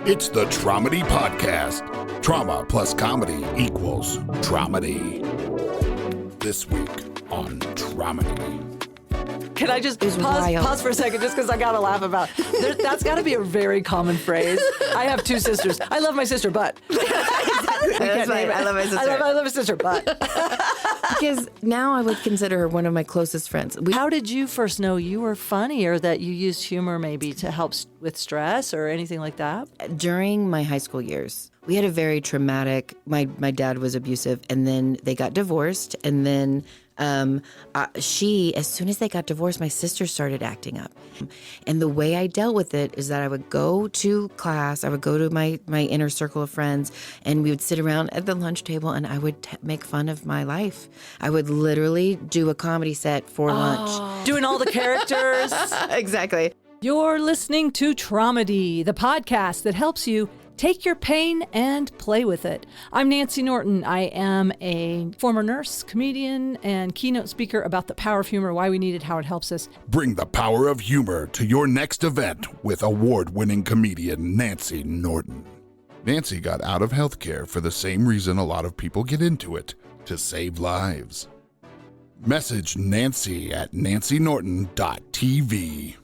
It's the Traumedy Podcast. Trauma plus comedy equals Traumedy. This week on Traumedy. Can I just pause for a second just because I got to laugh about that's got to be a very common phrase. I have two sisters. I love my sister, but. That's right. I love my sister. I love my sister, but. Because now I would consider her one of my closest friends. How did you first know you were funny or that you used humor maybe to help with stress or anything like that? During my high school years, we had a very traumatic, my dad was abusive, and then they got divorced, and then as soon as they got divorced, my sister started acting up. And the way I dealt with it is that I would go to class, I would go to my inner circle of friends, and we would sit around at the lunch table, and I would make fun of my life. I would literally do a comedy set for lunch. Doing all the characters. Exactly. You're listening to Traumedy, the podcast that helps you take your pain and play with it. I'm Nancy Norton. I am a former nurse, comedian, and keynote speaker about the power of humor, why we need it, how it helps us. Bring the power of humor to your next event with award-winning comedian Nancy Norton. Nancy got out of healthcare for the same reason a lot of people get into it, to save lives. Message Nancy at nancynorton.tv.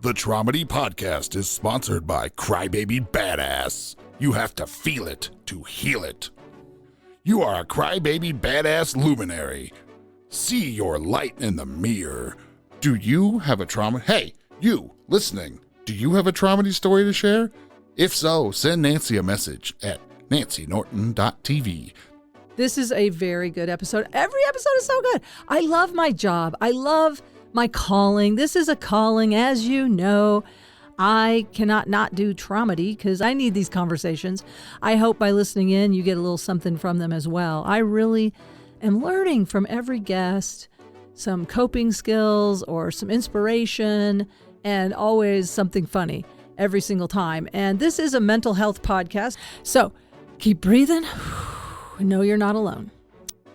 The Traumedy Podcast is sponsored by Crybaby Badass. You have to feel it to heal it. You are a Crybaby Badass luminary. See your light in the mirror. Do you have a trauma? Hey, you listening, do you have a traumedy story to share? If so, send Nancy a message at nancynorton.tv. This is a very good episode. Every episode is so good. I love my job. I love my calling. This is a calling, as you know. I cannot not do Traumedy because I need these conversations. I hope by listening in, you get a little something from them as well. I really am learning from every guest some coping skills or some inspiration and always something funny every single time. And this is a mental health podcast. So keep breathing. Know you're not alone.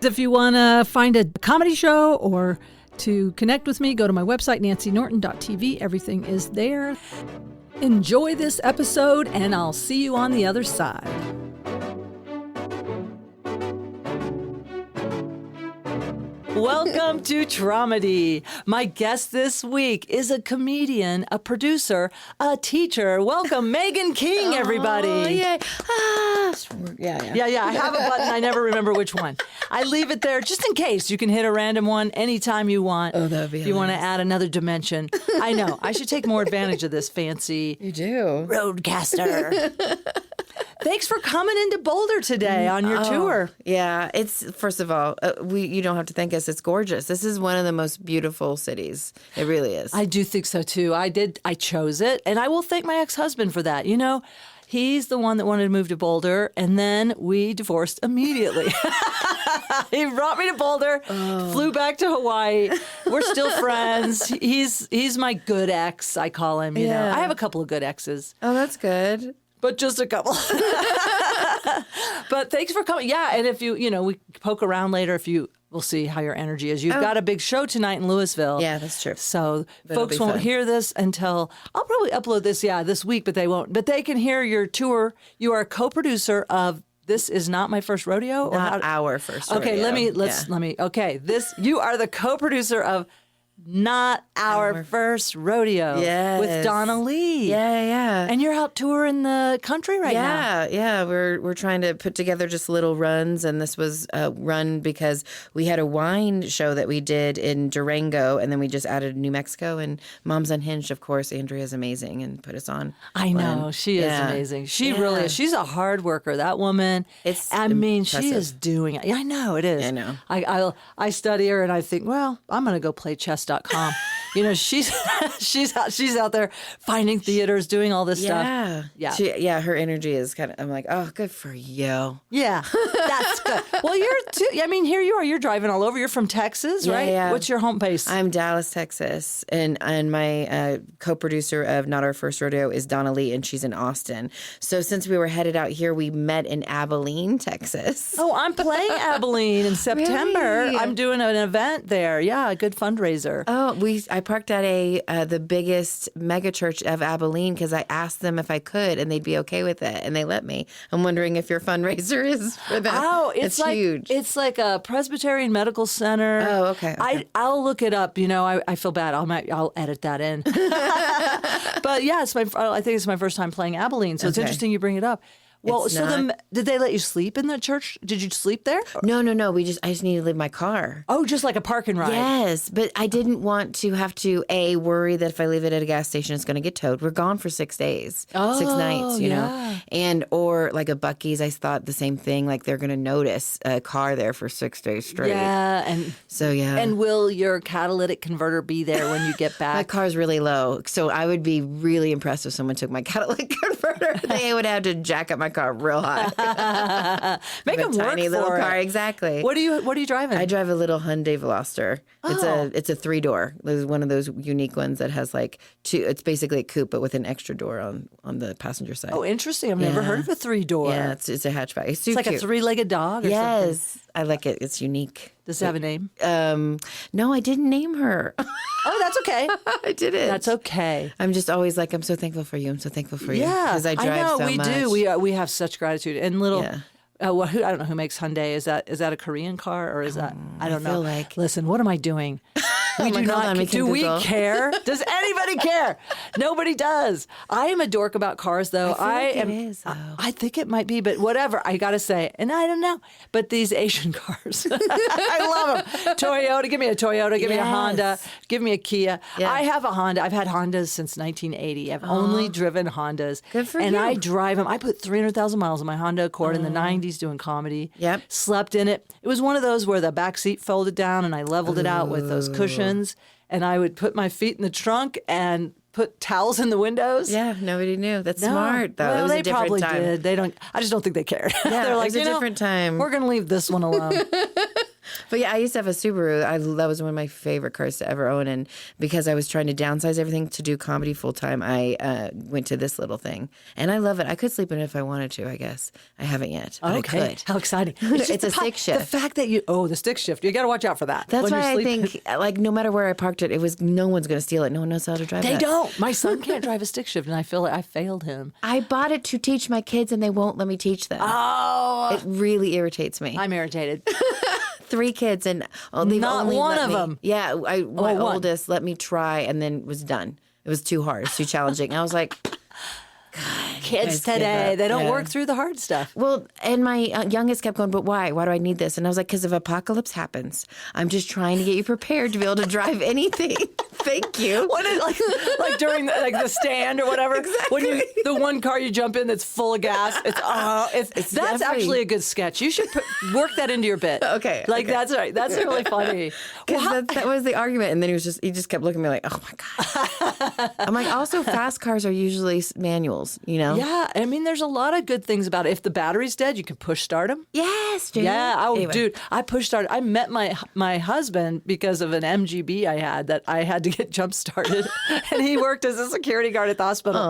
If you want to find a comedy show or to connect with me, go to my website, nancynorton.tv. Everything is there. Enjoy this episode, and I'll see you on the other side. Welcome to Traumedy. My guest this week is a comedian, a producer, a teacher. Welcome, Magen King, everybody. Oh, yay. Yeah. I have a button. I never remember which one. I leave it there just in case. You can hit a random one anytime you want. Oh, that'd be If you want to add another dimension. I know. I should take more advantage of this fancy You do. roadcaster. Thanks for coming into Boulder today on your tour. Yeah, it's, first of all, you don't have to thank us. It's gorgeous. This is one of the most beautiful cities. It really is. I do think so, too. I chose it, and I will thank my ex-husband for that. You know, he's the one that wanted to move to Boulder, and then we divorced immediately. He brought me to Boulder, flew back to Hawaii. We're still friends. He's my good ex, I call him. You know, I have a couple of good exes. Oh, that's good. But just a couple. But thanks for coming. Yeah, and if we poke around later we'll see how your energy is. You've got a big show tonight in Louisville. Yeah, that's true. So folks won't hear this until, I'll probably upload this, this week, but they won't. But they can hear your tour. You are a co-producer of This Is Not My First Rodeo? Not our first rodeo. Okay, you are the co-producer of Not Our First Rodeo with Donna Lee. Yeah. And you're out touring the country right now. Yeah. We're trying to put together just little runs, and this was a run because we had a wine show that we did in Durango, and then we just added New Mexico, and Mom's Unhinged, of course. Andrea's amazing and put us on. I know. She is amazing. She really is. She's a hard worker, that woman. Impressive. She is doing it. I know it is. I know. I study her and I think, well, I'm going to go play chess.com. You know, she's out there finding theaters, doing all this stuff. Yeah. Her energy is kind of, I'm like, oh, good for you. Yeah, that's good. Well, here you are. You're driving all over. You're from Texas, right? Yeah. What's your home base? I'm Dallas, Texas, and my co-producer of Not Our First Rodeo is Donna Lee, and she's in Austin. So since we were headed out here, we met in Abilene, Texas. Oh, I'm playing Abilene in September. Really? I'm doing an event there. Yeah, a good fundraiser. Oh, I parked at the biggest mega church of Abilene because I asked them if I could, and they'd be okay with it, and they let me. I'm wondering if your fundraiser is for that. Oh, it's like huge. It's like a Presbyterian Medical Center. Oh, okay. I'll look it up. I feel bad. I'll edit that in. But yeah, I think it's my first time playing Abilene, so it's interesting you bring it up. Well, did they let you sleep in the church? Did you sleep there? No. I just needed to leave my car. Oh, just like a park and ride. Yes, but I didn't want to have to worry that if I leave it at a gas station, it's going to get towed. We're gone for 6 days, 6 nights, you know, or like a Buc-ee's. I thought the same thing. Like they're going to notice a car there for 6 days straight. Yeah, and so yeah. And will your catalytic converter be there when you get back? My car's really low, so I would be really impressed if someone took my catalytic converter. They would have to jack up my car real high. Make them work tiny for little it. car, exactly. What are you driving? I drive a little Hyundai Veloster. It's a 3-door. It's one of those unique ones that has like two. It's basically a coupe, but with an extra door on the passenger side. Oh, interesting. I've never heard of a 3-door. Yeah, it's a hatchback. It's like a 3-legged dog. Or yes, something. I like it. It's unique. Does it have a name? No, I didn't name her. Oh, that's okay. I didn't. That's okay. I'm just always like, I'm so thankful for you. I'm so thankful for you. Yeah, because I drive know so we much. do. We have such gratitude and little. Yeah. I don't know who makes Hyundai. Is that a Korean car or is that I don't know. feel like- Listen, what am I doing? We do hold not. on, we can Do we Google. care? Does anybody care? Nobody does. I am a dork about cars, though. I feel like it is, though. I think it might be, but whatever. I got to say, and I don't know. But these Asian cars, I love them. Toyota, give me a Toyota. Give me a Honda. Give me a Kia. Yeah. I have a Honda. I've had Hondas since 1980. I've only driven Hondas. Good for and you. I drive them. I put 300,000 miles on my Honda Accord in the 90s doing comedy. Yep. Slept in it. It was one of those where the back seat folded down and I leveled it out with those cushions. And I would put my feet in the trunk and put towels in the windows. Yeah, nobody knew. That's No. smart, though. Well, it was they a different probably time. did. They don't. I just don't think they cared. Yeah, They're it like, was a different time. We're going to leave this one alone. But yeah, I used to have a Subaru. That was one of my favorite cars to ever own. And because I was trying to downsize everything to do comedy full time, I went to this little thing. And I love it. I could sleep in it if I wanted to, I guess. I haven't yet, but I could. How exciting! It's just a stick shift. The fact that the stick shift. You got to watch out for that. That's when why you're I sleeping. think, like, no matter where I parked it, no one's going to steal it. No one knows how to drive They that. don't. My son can't drive a stick shift, and I feel like I failed him. I bought it to teach my kids, and they won't let me teach them. Oh, It really irritates me. I'm irritated. 3 kids, and they've Not only one let of me- them. Yeah, my one. oldest let me try, and then was done. It was too hard, too challenging. I was like, Kids guys give today, up. they don't Yeah. work through the hard stuff. well, and my youngest kept going, but why? Why do I need this? And I was like, because if apocalypse happens, I'm just trying to get you prepared to be able to drive anything. Thank you. What is like during the stand or whatever? Exactly. When the one car you jump in that's full of gas. That's definitely- actually a good sketch. You should work that into your bit. Okay, Like okay. that's right. That's really funny. Because that was the argument. And then he just kept looking at me like, oh my God. I'm like, also fast cars are usually manuals, you know? Yeah, I mean, there's a lot of good things about it. If the battery's dead, you can push start them. Yes, dude. Yeah, Anyway. dude, I push started. I met my husband because of an MGB I had that I had to get jump started, and he worked as a security guard at the hospital.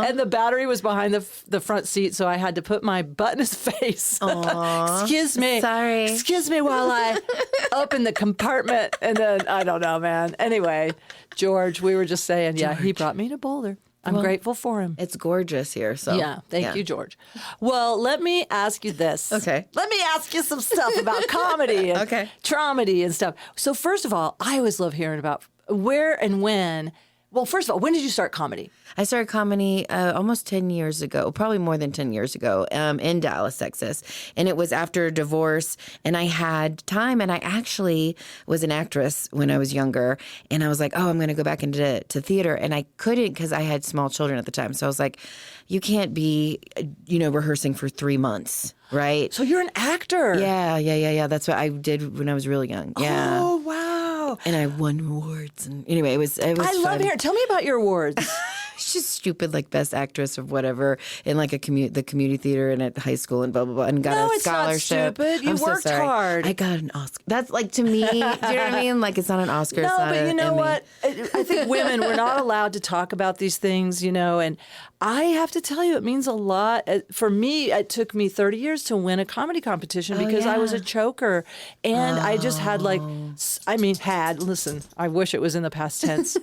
And the battery was behind the front seat, so I had to put my butt in his face. Excuse me, Sorry. Excuse me while I open the compartment, and then I don't know, man. Anyway, George, we were just saying, yeah, he brought me to Boulder. I'm grateful for him. It's gorgeous here. So Yeah, thank you, George. Well, let me ask you this. Okay. Let me ask you some stuff about comedy and Okay. traumedy and stuff. So first of all, I always love hearing about where and when. Well, first of all, when did you start comedy? I started comedy almost 10 years ago, probably more than 10 years ago, in Dallas, Texas. And it was after a divorce, and I had time, and I actually was an actress when I was younger. And I was like, oh, I'm going to go back into theater. And I couldn't because I had small children at the time. So I was like, you can't be, rehearsing for 3 months, right? So you're an actor. Yeah. That's what I did when I was really young. Yeah. Oh, wow. And I won awards. And anyway, it was I love fun. hearing. Tell me about your awards. It's just stupid, like best actress of whatever in like the community theater and at high school and blah blah blah, and got No, a it's not scholarship. stupid. You I'm so worked sorry. hard. I got an Oscar. That's like, to me. Do you know what I mean? Like, it's not an Oscar. it's No, not but an you know Emmy. what? I think women, we're not allowed to talk about these things, and I have to tell you, it means a lot. For me, it took me 30 years to win a comedy competition because I was a choker. And I just had I mean, listen, I wish it was in the past tense.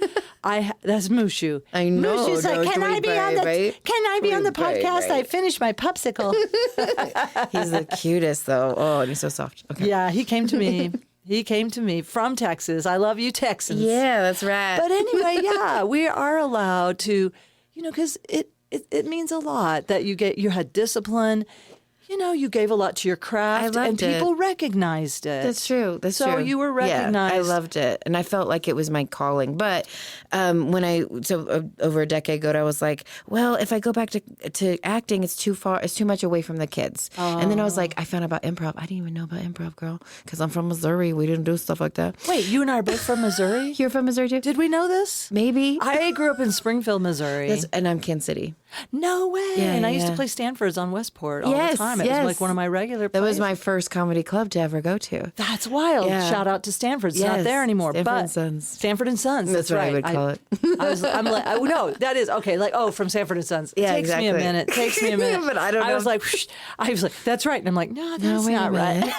That's Mushu. I know. Mushu's like, can I be on the podcast? Right. I finished my popsicle. He's the cutest, though. Oh, and he's so soft. Okay. Yeah, he came to me. He came to me from Texas. I love you, Texans. Yeah, that's right. But anyway, yeah, we are allowed to, because it means a lot that you had discipline. You gave a lot to your craft, I loved and people it. recognized it. That's true. That's true. So you were recognized. Yeah, I loved it, and I felt like it was my calling. But over a decade ago, I was like, well, if I go back to acting, it's too far. It's too much away from the kids. And then I was like, I found out about improv. I didn't even know about improv, girl, because I'm from Missouri. We didn't do stuff like that. Wait, you and I are both from Missouri? You're from Missouri too? Did we know this? Maybe. I grew up in Springfield, Missouri. And I'm Kansas City. No way. Yeah, and I used to yeah. play Stanford's on Westport all Yes, the time. It was like one of my regular That was plays. my first comedy club to ever go to. That's wild. Yeah. Shout out to Stanford. It's not Yes, there anymore. Stanford but and Sons. Stanford and Sons. That's what I right. would call it. I'm like, no, that is okay. Like, from Sanford and Sons. Yeah, Takes me a minute. Takes me a minute. But I don't I was know. like, that's right. And I'm like, no, that's wait a not right. minute.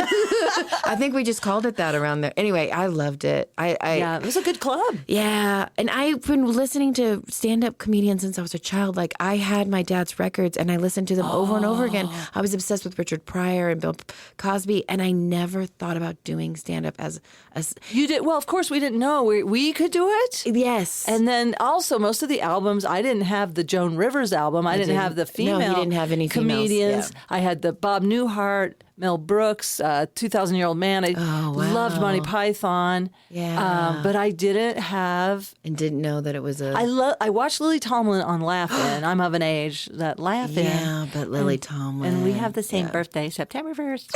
I think we just called it that around there. Anyway, I loved it. Yeah, it was a good club. Yeah, and I've been listening to stand-up comedians since I was a child. Like, I had my dad's records, and I listened to them over and over again. I was obsessed with Richard Pryor and Bill Cosby, and I never thought about doing stand-up as You did well. Of course, we didn't know we could do it. yes. And then also most of the albums, I didn't have the Joan Rivers album. I didn't have the female. No, you didn't have any females, comedians. yeah. I had the Bob Newhart, Mel Brooks, 2,000-Year-Old Man. I loved Monty Python. Yeah. But I didn't have. and didn't know that it was a I watched Lily Tomlin on Laugh-In. I'm of an age that Laugh-In. yeah, but Lily Tomlin, And we have the same birthday, September 1st.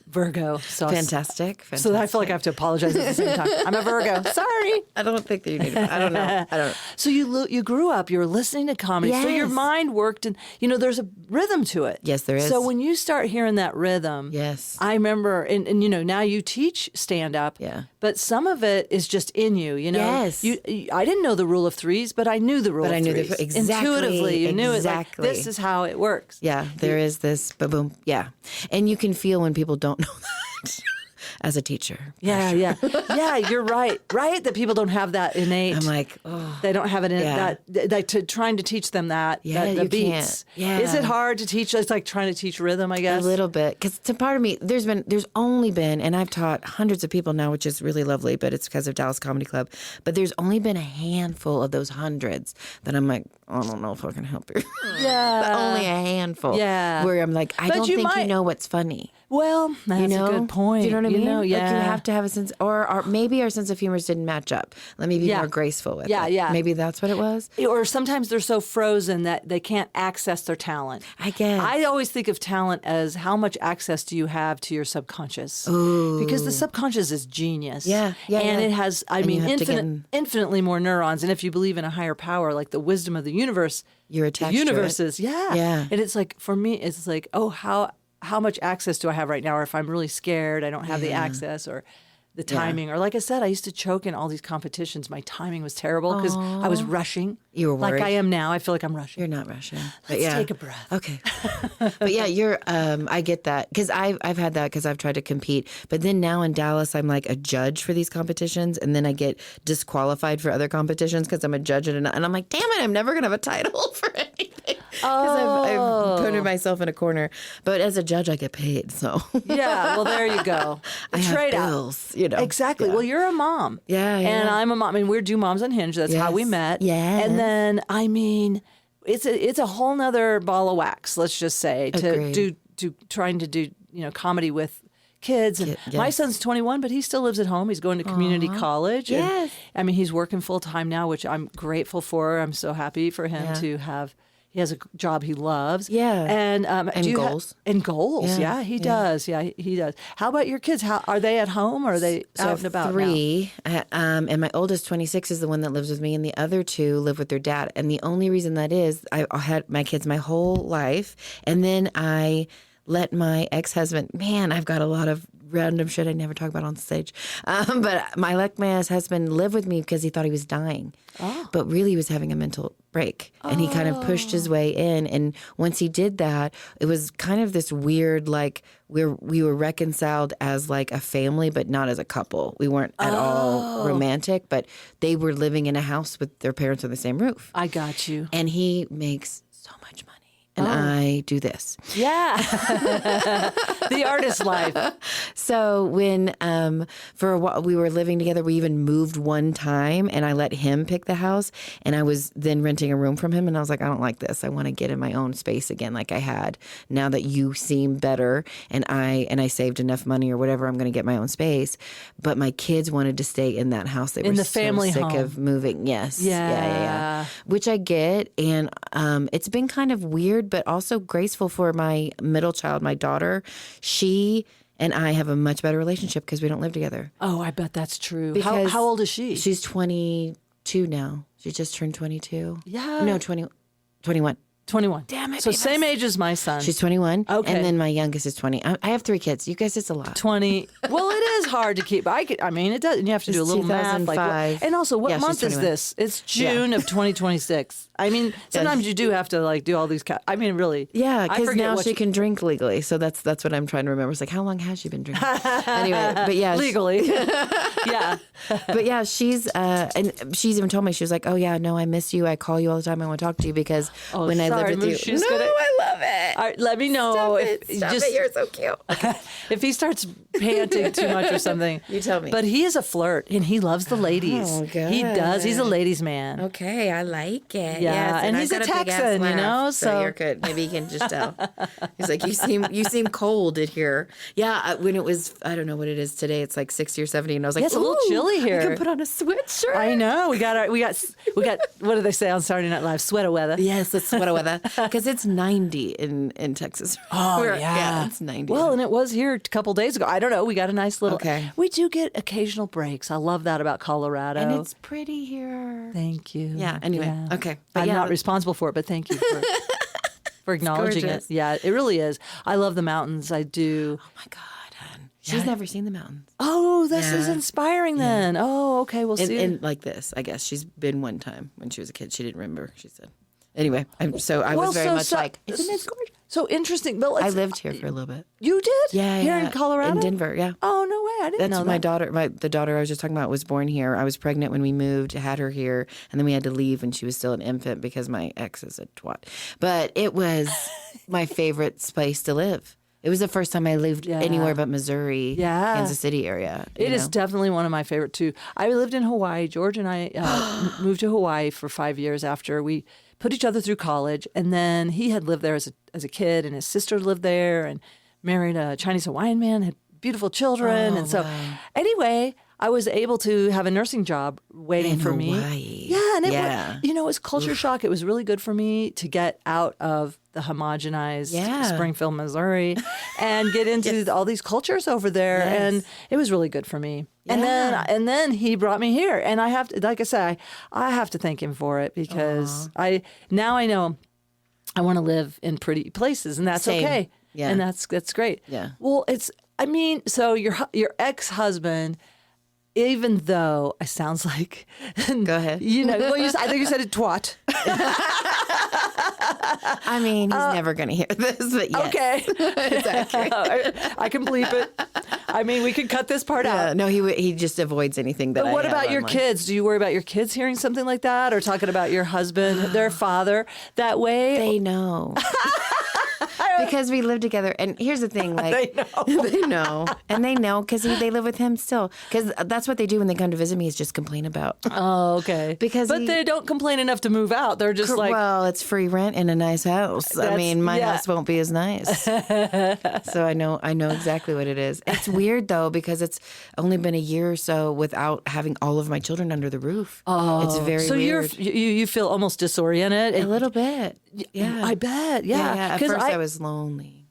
Virgo. So fantastic. So I feel like I have to apologize at the same time. I'm a Virgo. Sorry. I don't think that you need. I don't know. I don't. So you grew up, you were listening to comedy. So your Yes. mind worked, and there's a rhythm to it. Yes, there is. So when you start hearing that rhythm, Yes. I remember, and now you teach stand up. Yeah. But some of it is just in you. Yes. I didn't know the rule of threes, but I knew the rule But of I knew threes. exactly. Intuitively, you knew it. Like, Exactly. this is how it works. Yeah, there is this boom. Yeah, and you can feel when people don't know that. As a teacher, Yeah, yeah, yeah. You're right. Right, that people don't have that innate. I'm like, oh, They don't have it in Yeah. trying to teach them that. Yeah, that the you beats. can't. Yeah. Is it hard to teach? It's like trying to teach rhythm, I guess. a little bit, because to part of me, there's only been, and I've taught hundreds of people now, which is really lovely, but it's because of Dallas Comedy Club. But there's only been a handful of those hundreds that I'm like, I don't know if I can help you. Yeah. Only a handful. Yeah. Where I'm like, I But don't you think you might- know what's funny. Well, that's You know? a good point. Do you know what I mean? Yeah. Like, you have to have a sense, or maybe our sense of humor didn't match up. Let me be Yeah. more graceful with Yeah, it. yeah. Maybe that's what it was. Or sometimes they're so frozen that they can't access their talent. I guess. I always think of talent as how much access do you have to your subconscious? Because the subconscious is genius. Yeah, yeah, And yeah. it has, And you have to get in- infinitely more neurons. And if you believe in a higher power, like the wisdom of the universe, You're the attached to universe it. is, yeah. Yeah. And it's like, for me, it's like, oh, how much access do I have right now? Or if I'm really scared, I don't have the access or the timing. Or like I said, I used to choke in all these competitions. My timing was terrible because I was rushing. You were like worried? I am now. I feel like I'm rushing. You're not Russian. But Let's yeah. take a breath. Okay. But yeah, you're, I get that. Because I've had that because I've tried to compete. But then now in Dallas, I'm like a judge for these competitions. And then I get disqualified for other competitions because I'm a judge. And I'm like, damn it, I'm never going to have a title for anything. Because I've put myself in a corner. But as a judge, I get paid. So Yeah, well, there you go. The I have trade-off. bills, you know. Exactly. Yeah. Well, you're a mom. Yeah, And yeah. I'm a mom. I mean, we're Moms Unhinged. That's how we Yes. met. Yes. And then, I mean, it's a whole nother ball of wax, let's just say, to Agreed. do trying to do, comedy with kids. And Yes. my son's 21, but he still lives at home. He's going to community college. And, Yes. I mean, he's working full time now, which I'm grateful for. I'm so happy for him to have. He has a job he loves. Yeah. And do you goals. and goals. Yeah, Yeah, he does. Yeah, he does. How about your kids? How are they at home or are they out and about now? 3, and my oldest 26 is the one that lives with me, and the other 2 live with their dad. And the only reason that is, I had my kids my whole life, and then I let my ex-husband. Man, I've got a lot of random shit I never talk about on stage. But my husband lived with me because he thought he was dying. But really he was having a mental break. And he kind of pushed his way in. And once he did that, it was kind of this weird, like, we were reconciled as like a family, but not as a couple. We weren't at all romantic, but they were living in a house with their parents on the same roof. I got you. And he makes so much money. And I do this. Yeah. The artist life. So when for a while we were living together, we even moved one time and I let him pick the house. And I was then renting a room from him. And I was like, I don't like this. I want to get in my own space again like I had. Now that you seem better and I saved enough money or whatever, I'm going to get my own space. But my kids wanted to stay in that house. They were the so family sick home. of moving. Yes. Yeah. Which I get. And it's been kind of weird, but also graceful for my middle child, my daughter. She and I have a much better relationship because we don't live together. Oh, I bet that's true. Because How old is she? She's 22 now. She just turned 22. Yeah. No, 21. 21. Damn it, So babe, same age as my son. She's 21. Okay. And then my youngest is 20. I have 3 kids. You guys, it's a lot. 20. Well, it is hard to keep. I mean, it does. You have to do a It's little math. Like, 2005. and also, what Yeah, she's month is 21. this? It's June of 2026. I mean, sometimes you do have to like do all these. I mean, really. Yeah, I because forget now what she you- can drink legally. So that's what I'm trying to remember. It's like, how long has she been drinking? Anyway, but yeah. legally. Yeah. But yeah, she's even told me, she was like, oh yeah, no, I miss you. I call you all the time. I want to talk to you because when I sorry, lived with you. she's No, gonna- I love it. All right, let me know Stop if it. Stop just it. You're so cute. if he starts panting too much or something. You tell me. But he is a flirt and he loves the ladies. Oh, good. He does. He's a ladies' man. Okay, I like it. Yeah, Yes, and I've he's a got big-ass Texan, you laugh, know, So so- you're good. Maybe you can just tell. He's like, you seem cold in here. Yeah, when it was, I don't know what it is today. It's like 60 or 70, and I was like, Yeah, it's a little "Ooh, chilly here." I can put on a sweatshirt. I know. We got what do they say on Saturday Night Live? Sweater weather. Yes, it's sweater weather because it's 90 in Texas. Oh, We're- yeah. it's 90. Well, and it was here a couple days ago. I don't know. We got a nice little. Okay. We do get occasional breaks. I love that about Colorado. and it's pretty here. Thank you. Yeah. Anyway, okay. But I'm yeah, not responsible for it, but thank you for acknowledging it. gorgeous. Yeah, it really is. I love the mountains. I do. Oh my God, hon. She's never seen the mountains. Oh, this is Yeah. inspiring then. Oh, okay. We'll see. And like this, I guess she's been one time when she was a kid. She didn't remember. She said. Anyway, I was very much like, isn't it gorgeous? So interesting. But I lived here for a little bit. You did? Yeah, Here yeah. in Colorado? in Denver. Yeah. Oh, no way. I didn't That's know my that. daughter. The daughter I was just talking about was born here. I was pregnant when we moved, had her here, and then we had to leave when she was still an infant because my ex is a twat. But it was my favorite place to live. It was the first time I lived Yeah. anywhere but Missouri, Yeah. Kansas City area. It is definitely one of my favorite too. I lived in Hawaii. George and I moved to Hawaii for 5 years after we put each other through college. And then he had lived there as a kid, and his sister lived there and married a Chinese Hawaiian man, had beautiful children. And so anyway, I was able to have a nursing job waiting In for me. Hawaii. Yeah, and Yeah. it was culture shock. It was really good for me to get out of the homogenized Yeah. Springfield, Missouri, and get into all these cultures over there. Yes. And it was really good for me. Yeah. And then he brought me here, and I have to, like I said, I have to thank him for it because now I know I want to live in pretty places, and that's Same. okay. Yeah. And that's great. Yeah. Well, so your ex-husband, even though it sounds like, Go ahead. I think you said it twat. I mean, he's never going to hear this, but yes. Okay. It's accurate. I can bleep it. I mean, we could cut this part out. No, he just avoids anything that But I what have about your online. kids? Do you worry about your kids hearing something like that, or talking about your husband, their father, that way? They know. Because we live together. And here's the thing, like They know. they know. And they know because they live with him still. Because that's what they do when they come to visit me is just complain about. Oh, okay. Because they don't complain enough to move out. They're just like, well, it's free rent in a nice house. I mean, my house won't be as nice. So I know exactly what it is. It's weird though because it's only been a year or so without having all of my children under the roof. Oh, it's very so weird. you feel almost disoriented. A little bit. Yeah. I bet. Yeah. At 'Cause first I was lonely.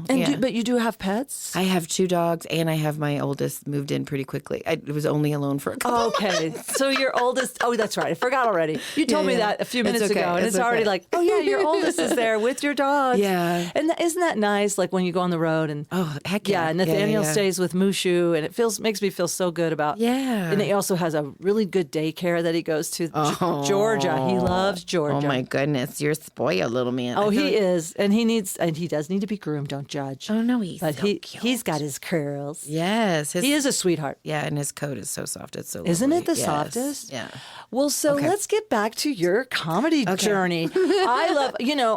And but you do have pets? I have 2 dogs, and I have my oldest moved in pretty quickly. I was only alone for a couple months. So your oldest, that's right. I forgot already. You told me that a few minutes ago, and it's already like, your oldest is there with your dogs. Yeah. And isn't that nice? Like when you go on the road and heck yeah. Nathaniel stays with Mushu, and it makes me feel so good about. Yeah. And he also has a really good daycare that he goes to. Georgia. He loves Georgia. Oh my goodness, you're a spoiled little man. Oh, he is, and he does need to be groomed. Don't judge. Oh no, he's but so cute. He's got his curls. Yes, he is a sweetheart. Yeah, and his coat is so soft. It's so Isn't lovely. it the softest? Yeah. Well, so let's get back to your comedy journey. I love,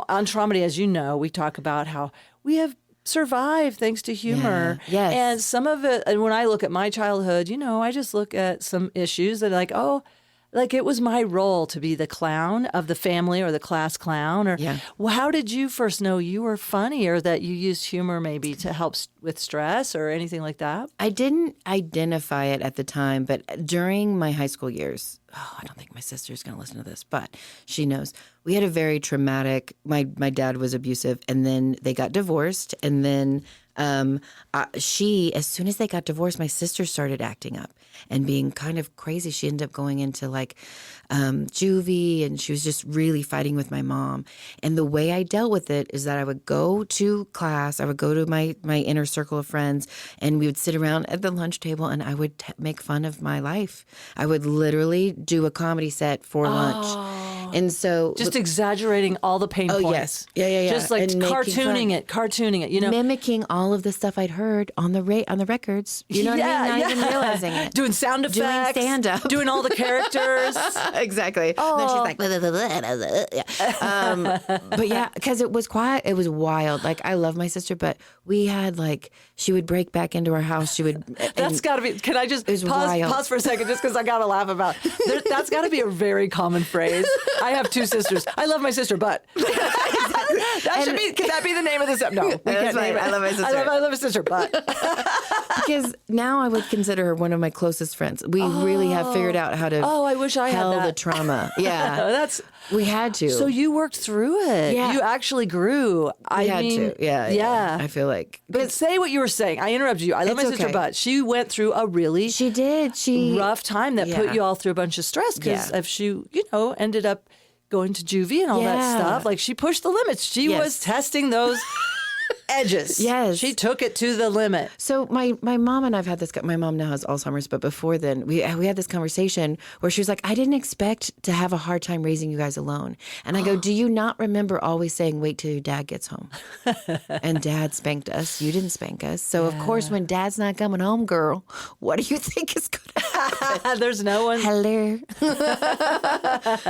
on Traumedy, as you know, we talk about how we have survived thanks to humor. Yeah. Yes. And some of it, and when I look at my childhood, I just look at some issues that like it was my role to be the clown of the family or the class clown. Or well, how did you first know you were funny or that you used humor maybe to help with stress or anything like that? I didn't identify it at the time, but during my high school years, I don't think my sister's going to listen to this, but she knows. We had a very traumatic, my dad was abusive, and then they got divorced, and then as soon as they got divorced, my sister started acting up and being kind of crazy. She ended up going into like juvie, and she was just really fighting with my mom. And the way I dealt with it is that I would go to class, I would go to my inner circle of friends, and we would sit around at the lunch table, and I would make fun of my life. I would literally do a comedy set for lunch. And so just exaggerating all the pain points. Yes. Yeah. Just like cartooning it, mimicking all of the stuff I'd heard on the records. You know what I mean? Not even realizing it. Doing sound effects. Doing stand-up. Doing all the characters. Exactly. Oh. Then she's like, but yeah, because it was quiet. It was wild. Like, I love my sister, but we had she would break back into our house. She would. That's got to be, can I just pause for a second just because I got to laugh about that's got to be a very common phrase. I have 2 sisters. I love my sister, but could that be the name of this? No, we can't name it. I love my sister. I love my sister, but because now I would consider her one of my closest friends. We really have figured out how to. I wish I had that. The trauma. Yeah, we had to. So you worked through it. Yeah, you actually grew. I had to. Yeah. I feel like. But say what you were saying. I interrupted you. I love my sister, but she went through a really rough time that put you all through a bunch of stress because if she ended up going to juvie and all that stuff. Like, she pushed the limits. She was testing those edges. Yes. She took it to the limit. So my mom and I've had this, my mom now has Alzheimer's, but before then we had this conversation where she was like, I didn't expect to have a hard time raising you guys alone. And I go, do you not remember always saying, wait till your dad gets home? And Dad spanked us. You didn't spank us. So of course, when Dad's not coming home, girl, what do you think is going to happen? There's no one. Hello.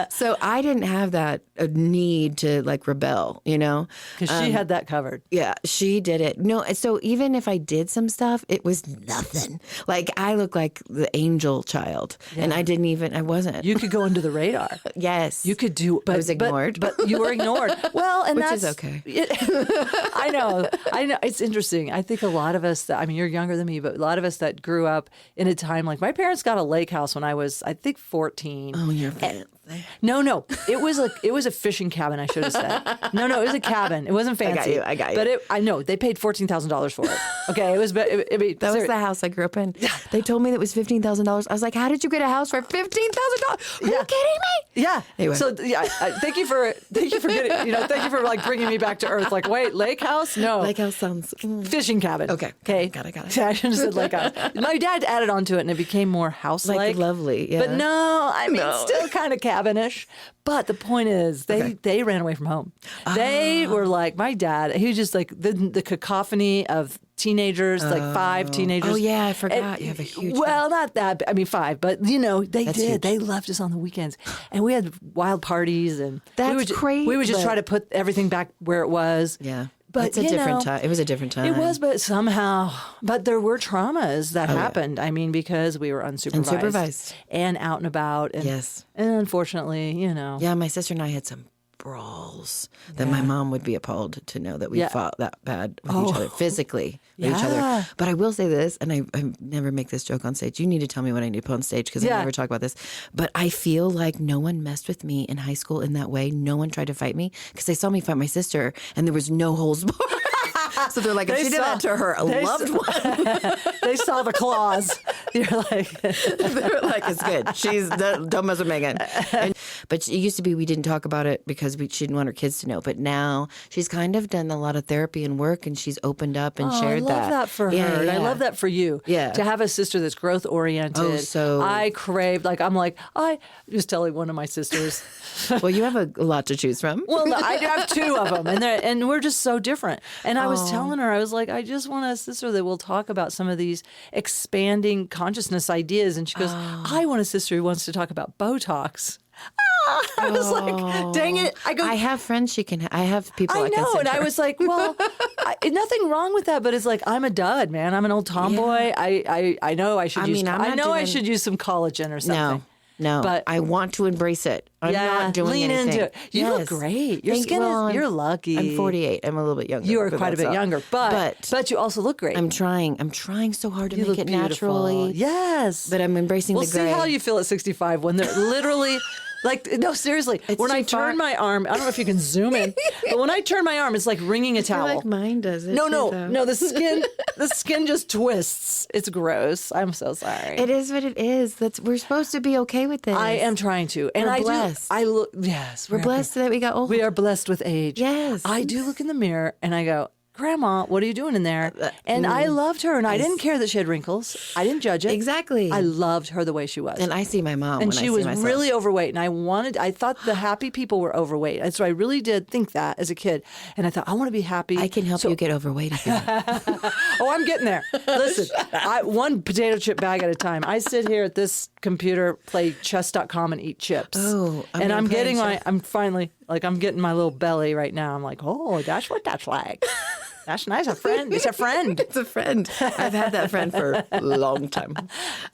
So I didn't have that need to rebel, Because she had that covered. Yeah, she did it. No, so even if I did some stuff, it was nothing. I look like the angel child, and I wasn't. You could go under the radar. Yes. You could do, but I was ignored. But you were ignored. Well, and which is okay. I know. It's interesting. I think a lot of us, you're younger than me, but a lot of us that grew up in a time my parents got a lake house when I was, I think, 14. Oh, you're fancy. No. It was a fishing cabin, I should have said. No, it was a cabin. It wasn't fancy. I got you. But I know they paid $14,000 for it. Okay, it was. That was the house I grew up in. They told me that it was $15,000. I was like, how did you get a house for $15,000? Are you kidding me? Yeah. Anyway. So thank you for getting, thank you for bringing me back to earth. Wait, lake house? No. Lake house sounds fishing cabin. Okay. Got it. I should have said lake house. My dad added on to it, and it became more house-like. Lovely. Yeah. But no, still kind of cabin-ish. But the point is, they ran away from home. They were like, my dad, he was just the cacophony of teenagers, 5 teenagers. Oh, yeah, I forgot. You have a huge not that, 5, but, they That's did. huge. They left us on the weekends. And we had wild parties. And That's crazy. We would just try to put everything back where it was. Yeah. But it's a different time. It was a different time. It was, but there were traumas that happened. Yeah. Because we were unsupervised. And out and about. And, yes. And unfortunately, Yeah, my sister and I had some brawls that my mom would be appalled to know that we fought that bad with each other, physically with each other. But I will say this, and I never make this joke on stage. You need to tell me what I need to put on stage because I never talk about this. But I feel like no one messed with me in high school in that way. No one tried to fight me because they saw me fight my sister and there was no holds barred. So they're like, if she did that to her loved one. They saw the claws. You're like, They're like, it's good. Don't mess with Megan. But it used to be we didn't talk about it because she didn't want her kids to know. But now she's kind of done a lot of therapy and work, and she's opened up and shared that. I love that for her. Yeah, And I yeah. love that for you. Yeah. To have a sister that's growth oriented. Oh, so- I craved, I was telling one of my sisters. Well, you have a lot to choose from. Well, no, I have two of them, and we're just so different. And I was telling her, I was like, I just want a sister that will talk about some of these expanding consciousness ideas. And she goes, I want a sister who wants to talk about Botox. I was like, dang it. I have friends I have people I I can know. send And I her. was like, well, nothing wrong with that. But it's like, I'm a dud, man. I'm an old tomboy. Yeah. I know I should use, I'm I not know I doing- should use some collagen or something. No, But- I want to embrace it. I'm not doing lean anything. into it. You look great. Your skin is, you're lucky. I'm 48. I'm a little bit younger. You are but quite a that's bit all. younger, but you also look great. I'm trying so hard to You make look it beautiful. naturally. Yes. But I'm embracing We'll the see gray. how you feel at 65 when they're literally like, no, seriously. It's when too I turn far. my arm, I don't know if you can zoom in, but when I turn my arm, it's like wringing a I feel towel. like mine does it. No, too, no, though. no. The skin just twists. It's gross. I'm so sorry. It is what it is. We're supposed to be okay with this. I am trying to, and We're I blessed. do. I look. Yes, We're blessed that we got old. We are blessed with age. Yes. I do look in the mirror and I go, Grandma, what are you doing in there? And I loved her, and I didn't care that she had wrinkles. I didn't judge it. Exactly. I loved her the way she was. And I see my mom And when I she see was myself. really overweight, and I thought the happy people were overweight. And so I really did think that as a kid. And I thought, I want to be happy. I can help you get overweight if you want. Oh, I'm getting there. Listen, one potato chip bag at a time. I sit here at this computer, play chess.com, and eat chips. Oh, I'm and not I'm playing getting chess. I'm finally, I'm getting my little belly right now. I'm like, oh, that's what that's like. That's nice. A friend. It's a friend. It's a friend. I've had that friend for a long time.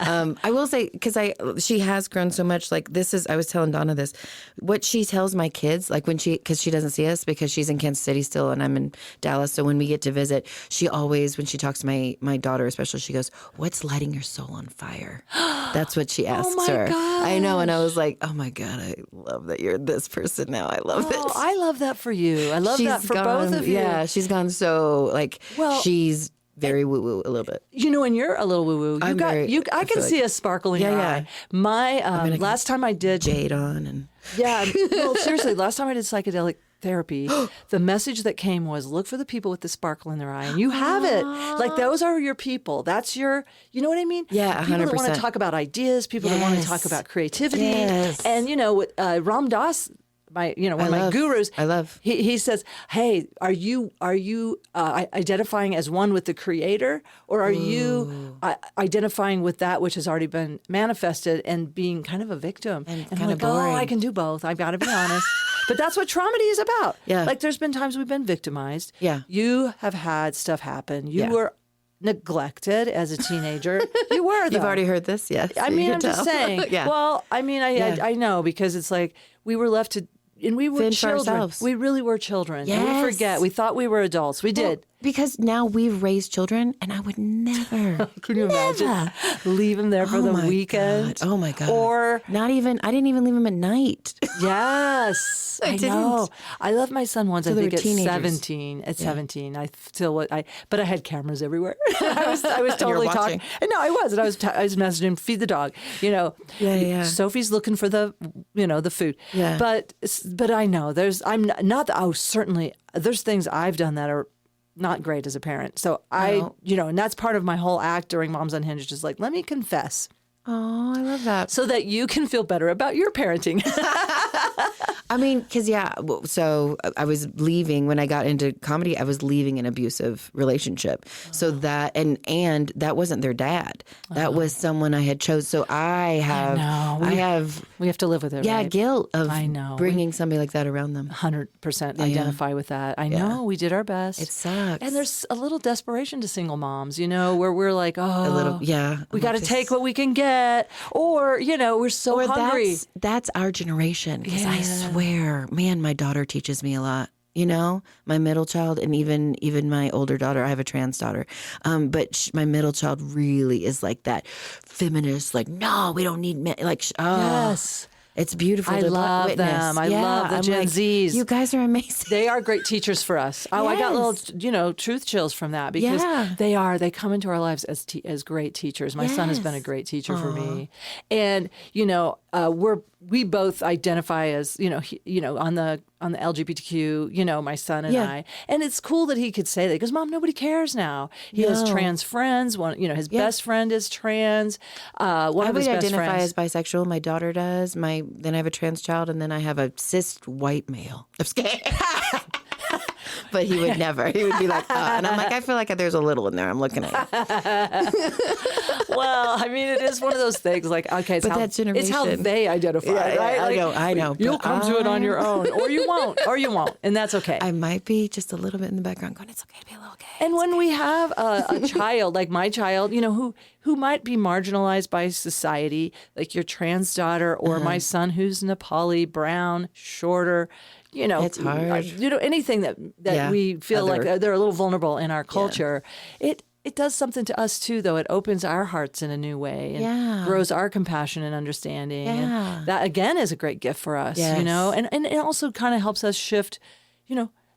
I will say, because she has grown so much. Like I was telling Donna this, what she tells my kids, like because she doesn't see us because she's in Kansas City still and I'm in Dallas. So when we get to visit, she always, when she talks to my daughter especially, she goes, "What's lighting your soul on fire?" That's what she asks my her. I know. And I gosh. was like, oh my God, I love that you're this person now. I love this. Oh, I love that for you. I love that for both of you. Yeah, she's gone so she's very woo woo a little bit. You know, and you're a little woo woo. I I can feel see like- a sparkle in Yeah, your yeah. eye. My last time I did Jade on and Yeah. Well, seriously, last time I did psychedelic therapy, the message that came was look for the people with the sparkle in their eye. And you have it. Like, those are your people. That's your, you know what I mean? Yeah, People that want 100%. to talk about ideas, people that want to Yes. talk about creativity. Yes. And, with Ram Dass, one of my love. gurus, I love. He says, "Hey, are you identifying as one with the Creator, or are you identifying with that which has already been manifested and being kind of a victim?" And I'm kinda like, "Oh, boring. I can do both. I've got to be honest." But that's what traumedy is about. Yeah. Like, there's been times we've been victimized. Yeah. You have had stuff happen. You Yeah. were neglected as a teenager. You were, though. You've already heard this, yes. I you mean, can I'm just tell. saying. Yeah. Well, I mean, I know, because it's like we were left to, and we were Fend for children. ourselves. We really were children. And we Yes. forget. We thought we were adults. We did. Because now we've raised children, and I would never. Can you imagine? Leave them there for Oh the my weekend. God. Oh my God. Or not even. I didn't even leave them at night. yes, I didn't. know. I left my son once. So I they think were at teenagers. 17. At 17, but I had cameras everywhere. I was were totally talking. watching. And no, I was. And I was messaging him, feed the dog. Yeah. Sophie's looking for the food. Yeah. But I know certainly there's things I've done that are not great as a parent. So and that's part of my whole act during Moms Unhinged is like, let me confess Oh, I love that. so that you can feel better about your parenting. I mean, because so I was leaving when I got into comedy. I was leaving an abusive relationship. So that and that wasn't their dad. That was someone I had chose. So I have We have to live with it. right? guilt of I know. bringing somebody like that around them. 100% identify with that. I know we did our best. It sucks. And there's a little desperation to single moms, where we're like, a little, yeah. we got to take what we can get, or we're so hungry. That's our generation. Because I swear, man, my daughter teaches me a lot. My middle child and even my older daughter. I have a trans daughter, but my middle child really is like that feminist. Like, no, we don't need men. Like, Yes. It's beautiful. I to love witness. them. I love the I'm Gen like, Zs. You guys are amazing. They are great teachers for us. Oh, I got little, Yes. truth chills from that because Yeah. they come into our lives as great teachers. My son has been a Yes. great teacher for me. And, we both identify as, on the LGBTQ, my son and I. And it's cool that he could say that because Mom, nobody cares now. He has trans friends. One, his best friend is trans. One I of would his best identify friends. as bisexual. My daughter does. Then I have a trans child, and then I have a cis white male. I'm scared. But he would never. He would be like, and I'm like, I feel like there's a little in there. I'm looking at you. Well, I mean, it is one of those things. Like, okay, But that it's how generation- they identify, right? I know. You'll but come to it on your own, or you won't, and that's okay. I might be just a little bit in the background going, it's okay to be a little gay. And when we have a child, like my child, who might be marginalized by society, like your trans daughter or my son who's Nepali, brown, shorter, It's hard. Anything that we feel like they're a little vulnerable in our culture, it does something to us too, though. It opens our hearts in a new way and grows our compassion and understanding. Yeah. And that again is a great gift for us, Yes. and it also kind of helps us shift,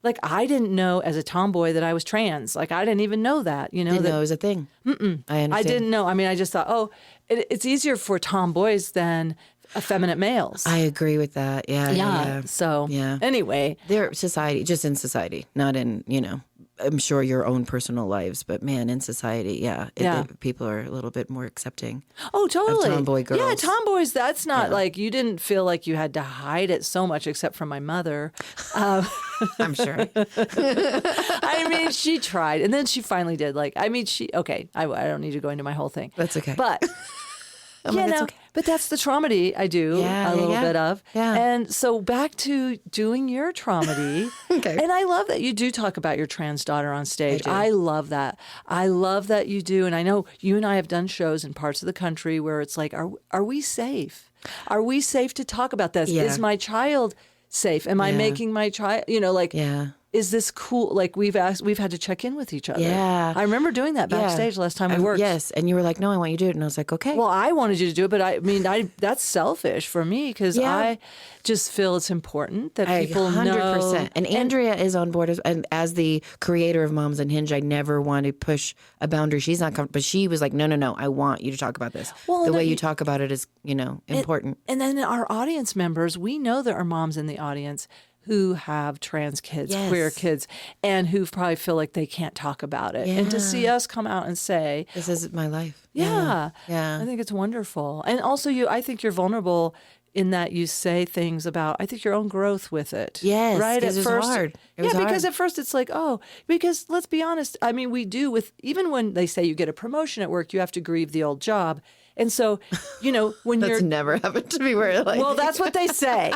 like I didn't know as a tomboy that I was trans. Like I didn't even know that, Didn't know it was a thing. I understand. I didn't know. I mean, I just thought, it's easier for tomboys than effeminate males. I agree with that. Yeah. So Yeah. anyway, They're society, just in society, not in, I'm sure your own personal lives, but man, in society, people are a little bit more accepting. oh, totally. tomboy girls. Yeah, tomboys. That's not like you didn't feel like you had to hide it so much, except from my mother. I'm sure. I mean, she tried, and then she finally did. Like, I mean, I don't need to go into my whole thing. That's okay. But. It's okay. But that's the traumedy I do a little bit of. Yeah. And so back to doing your traumedy. Okay. And I love that you do talk about your trans daughter on stage. I do. I love that. I love that you do. And I know you and I have done shows in parts of the country where it's like, are we safe? Are we safe to talk about this? Yeah. Is my child safe? Am I making my child, is this cool? Like we've had to check in with each other. Yeah. I remember doing that backstage last time we worked. Yes. And you were like, no, I want you to do it. And I was like, okay. Well, I wanted you to do it, but I mean, that's selfish for me because I just feel it's important that people 100%. know. And Andrea is on board as the creator of Moms Unhinged. I never want to push a boundary. She's not comfortable, but she was like, no, I want you to talk about this. Well, the way you talk about it is, important. And then our audience members, we know there are moms in the audience who have trans kids, queer kids, and who probably feel like they can't talk about it. And to see us come out and say, This is my life. yeah, Yeah. I think it's wonderful. And also I think you're vulnerable in that you say things about, I think, your own growth with it. Yes, right? 'cause At it was first, hard. It was because hard. at first it's like, because let's be honest. I mean, we do even when they say you get a promotion at work, you have to grieve the old job. And so, when That's you're, never happened to me where like, well, that's what they say.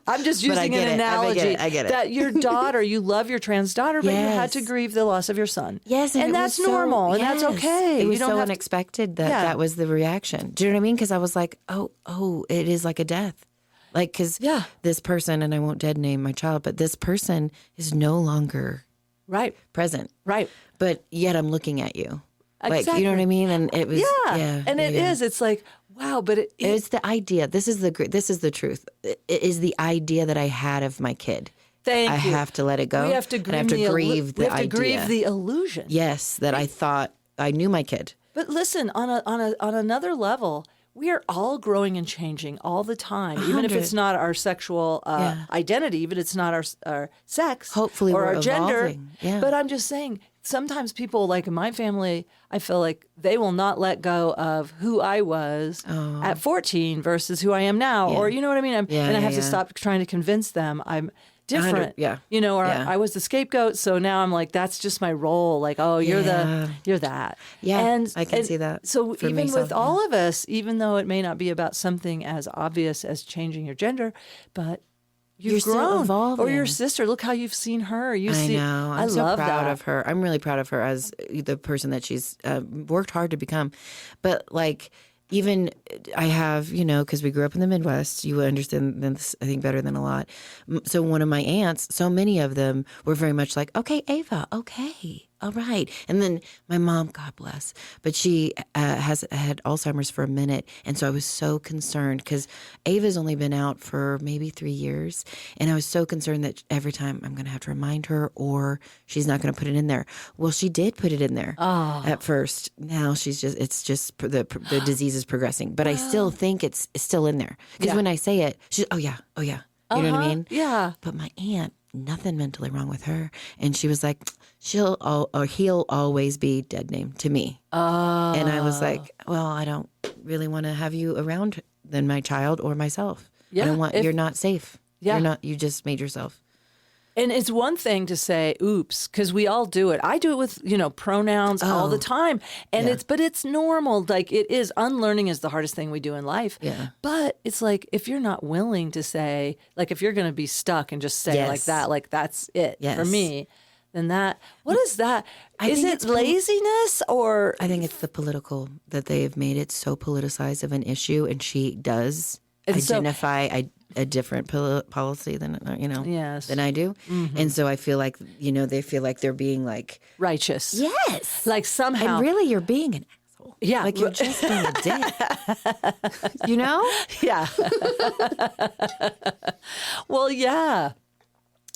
I'm just But I using get an it. analogy. I get it. That your daughter, you love your trans daughter, but you had to Yes. grieve the loss of your son. Yes, and it that's was so- normal, and that's yes. okay. It was you don't so have to- unexpected that Yeah. that was the reaction. Do you know what I mean? Because I was like, oh, it is like a death. Like, because this person, and I won't dead name my child, but this person is no longer right, present. right. But yet I'm looking at you. Like, Exactly. you know what I mean? And it was, and it is. It's like, wow, but It's the idea. This is the truth. It is the idea that I had of my kid. Thank I you. have to let it go. We have to and I have to grieve the we have to idea. grieve the illusion. Yes, that I thought I knew my kid. But listen, on another level, we are all growing and changing all the time, even if it's not our sexual identity, even if it's not our sex, Hopefully or we're our gender. evolving. Yeah. But I'm just saying, sometimes people, like in my family, I feel like they will not let go of who I was at 14 versus who I am now, or you know what I mean. And I have to stop trying to convince them I'm different. Yeah. Or I was the scapegoat, so now I'm like, that's just my role. Like, you're that. Yeah, and I can see that So for even myself, with all of us, even though it may not be about something as obvious as changing your gender, but you've You're still grown. evolving. Or your sister, look how you've seen her. I know. I'm so love proud that. of her. I'm really proud of her as the person that she's worked hard to become. But like, even I have, because we grew up in the Midwest, you understand this, I think, better than a lot. So one of my aunts, so many of them were very much like, okay, Ava, okay. all right. And then my mom, God bless, but she has had Alzheimer's for a minute. And so I was so concerned because Ava's only been out for maybe 3 years. And I was so concerned that every time I'm going to have to remind her or she's not going to put it in there. Well, she did put it in there at first. Now it's just the disease is progressing. But I still think it's still in there. Because when I say it, she's, oh yeah. You know what I mean? Yeah. But my aunt, nothing mentally wrong with her. And she was like, he'll always be dead name to me. And I was like, well, I don't really want to have you around then my child or myself. Yeah, I don't want, you're not safe. Yeah. You just made yourself. And it's one thing to say, oops, because we all do it. I do it with, pronouns all the time. And but it's normal. Like it is. Unlearning is the hardest thing we do in life. Yeah. But it's like, if you're not willing to say, like, if you're going to be stuck and just say like that, like that's it for me, then what is that? Is it laziness or? I think it's the political, that they have made it so politicized of an issue. And she does identify a different policy than than I do. Mm-hmm. And so I feel like they feel like they're being like righteous. Yes, like somehow. And really, you're being an asshole. Yeah, like you're just being a dick. Yeah. Well, yeah.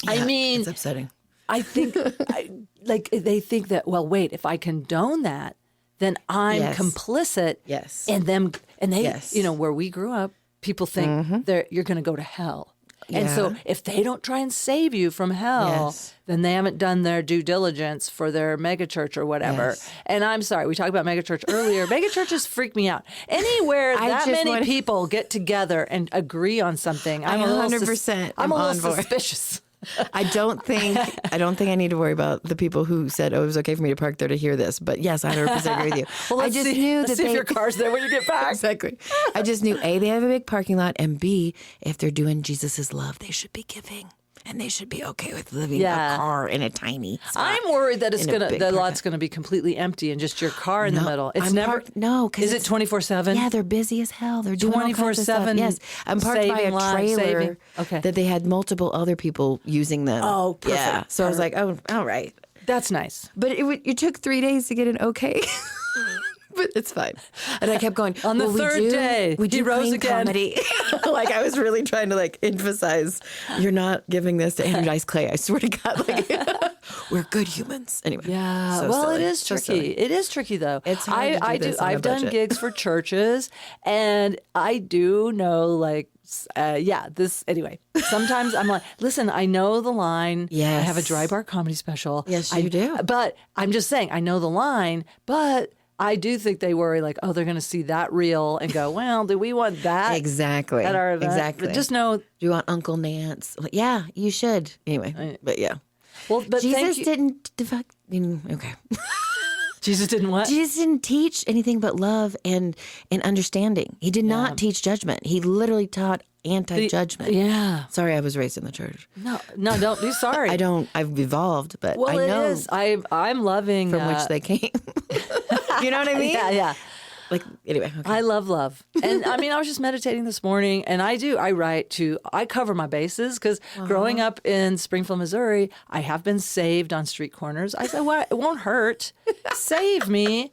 I mean, it's upsetting. I think they think that. Well, wait, if I condone that, then I'm complicit. Yes, and they, where we grew up. People think you're going to go to hell. And so if they don't try and save you from hell, then they haven't done their due diligence for their megachurch or whatever. Yes. And I'm sorry, we talked about megachurch earlier. Megachurches freak me out. Anywhere that many people get together and agree on something, I'm 100%. I'm a little suspicious. I don't think I need to worry about the people who said, "Oh, it was okay for me to park there to hear this." But yes, I 100% agree with you. Well, let's see if your car's there when you get back. Exactly. I just knew A, they have a big parking lot, and B, if they're doing Jesus's love, they should be giving. And they should be okay with living a car in a tiny spot. I'm worried that the lot's going to be completely empty and just your car in the middle. It's never. Is it 24/7? Yeah, they're busy as hell. They're doing 24/7. Yes, I'm parked by a trailer that they had multiple other people using them. Oh, perfect. Yeah. So I was like, oh, all right. That's nice. But it took 3 days to get an okay. But it's fine. And I kept going. On the third day, we do rose clean again. Comedy. Like I was really trying to emphasize, you're not giving this to energized clay. I swear to God, we're good humans. Anyway. Yeah. So well, silly. it is tricky. So it is tricky though. It's hard to do this on a I've done budget. gigs for churches, and I do know this anyway. Sometimes I'm like, listen, I know the line. Yes. I have a dry bar comedy special. Yes, you do. But I'm just saying, I know the line, but I do think they worry like, oh, they're going to see that reel and go, well, do we want that? Exactly. At our event? Exactly. But just know. Do you want Uncle Nance? Yeah, you should. Anyway, but yeah. Well, but Jesus didn't. Okay. Jesus didn't what? Jesus didn't teach anything but love and understanding. He did not teach judgment. He literally taught anti-judgment. Yeah. Sorry, I was raised in the church. No, don't be sorry. I've evolved, but well, I know it is. I'm loving from which they came. You know what I mean? Yeah. Like, anyway. Okay. I love. And I mean, I was just meditating this morning, and I cover my bases because growing up in Springfield, Missouri, I have been saved on street corners. I said, well, it won't hurt. Save me.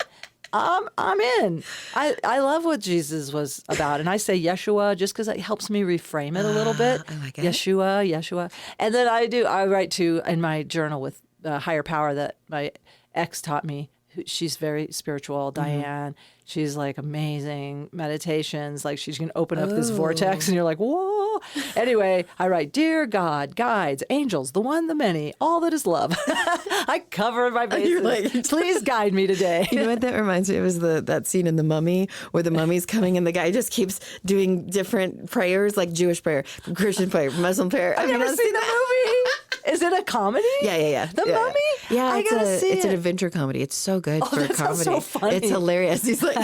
I'm in. I love what Jesus was about. And I say Yeshua just because it helps me reframe it a little bit. I like it. Yeshua. And then I write in my journal with higher power that my ex taught me. She's very spiritual, Diane. She's like amazing meditations. Like she's going to open up this vortex and you're like, whoa. Anyway, I write, dear God, guides, angels, the one, the many, all that is love. I cover my bases. Please guide me today. You know what that reminds me of is that scene in The Mummy where the mummy's coming and the guy just keeps doing different prayers, like Jewish prayer, Christian prayer, Muslim prayer. I've never seen the movie. Is it a comedy? Yeah. The Mummy? Yeah, I gotta see it's it. an adventure comedy. It's so good for that sounds comedy. so funny. It's hilarious. He's like,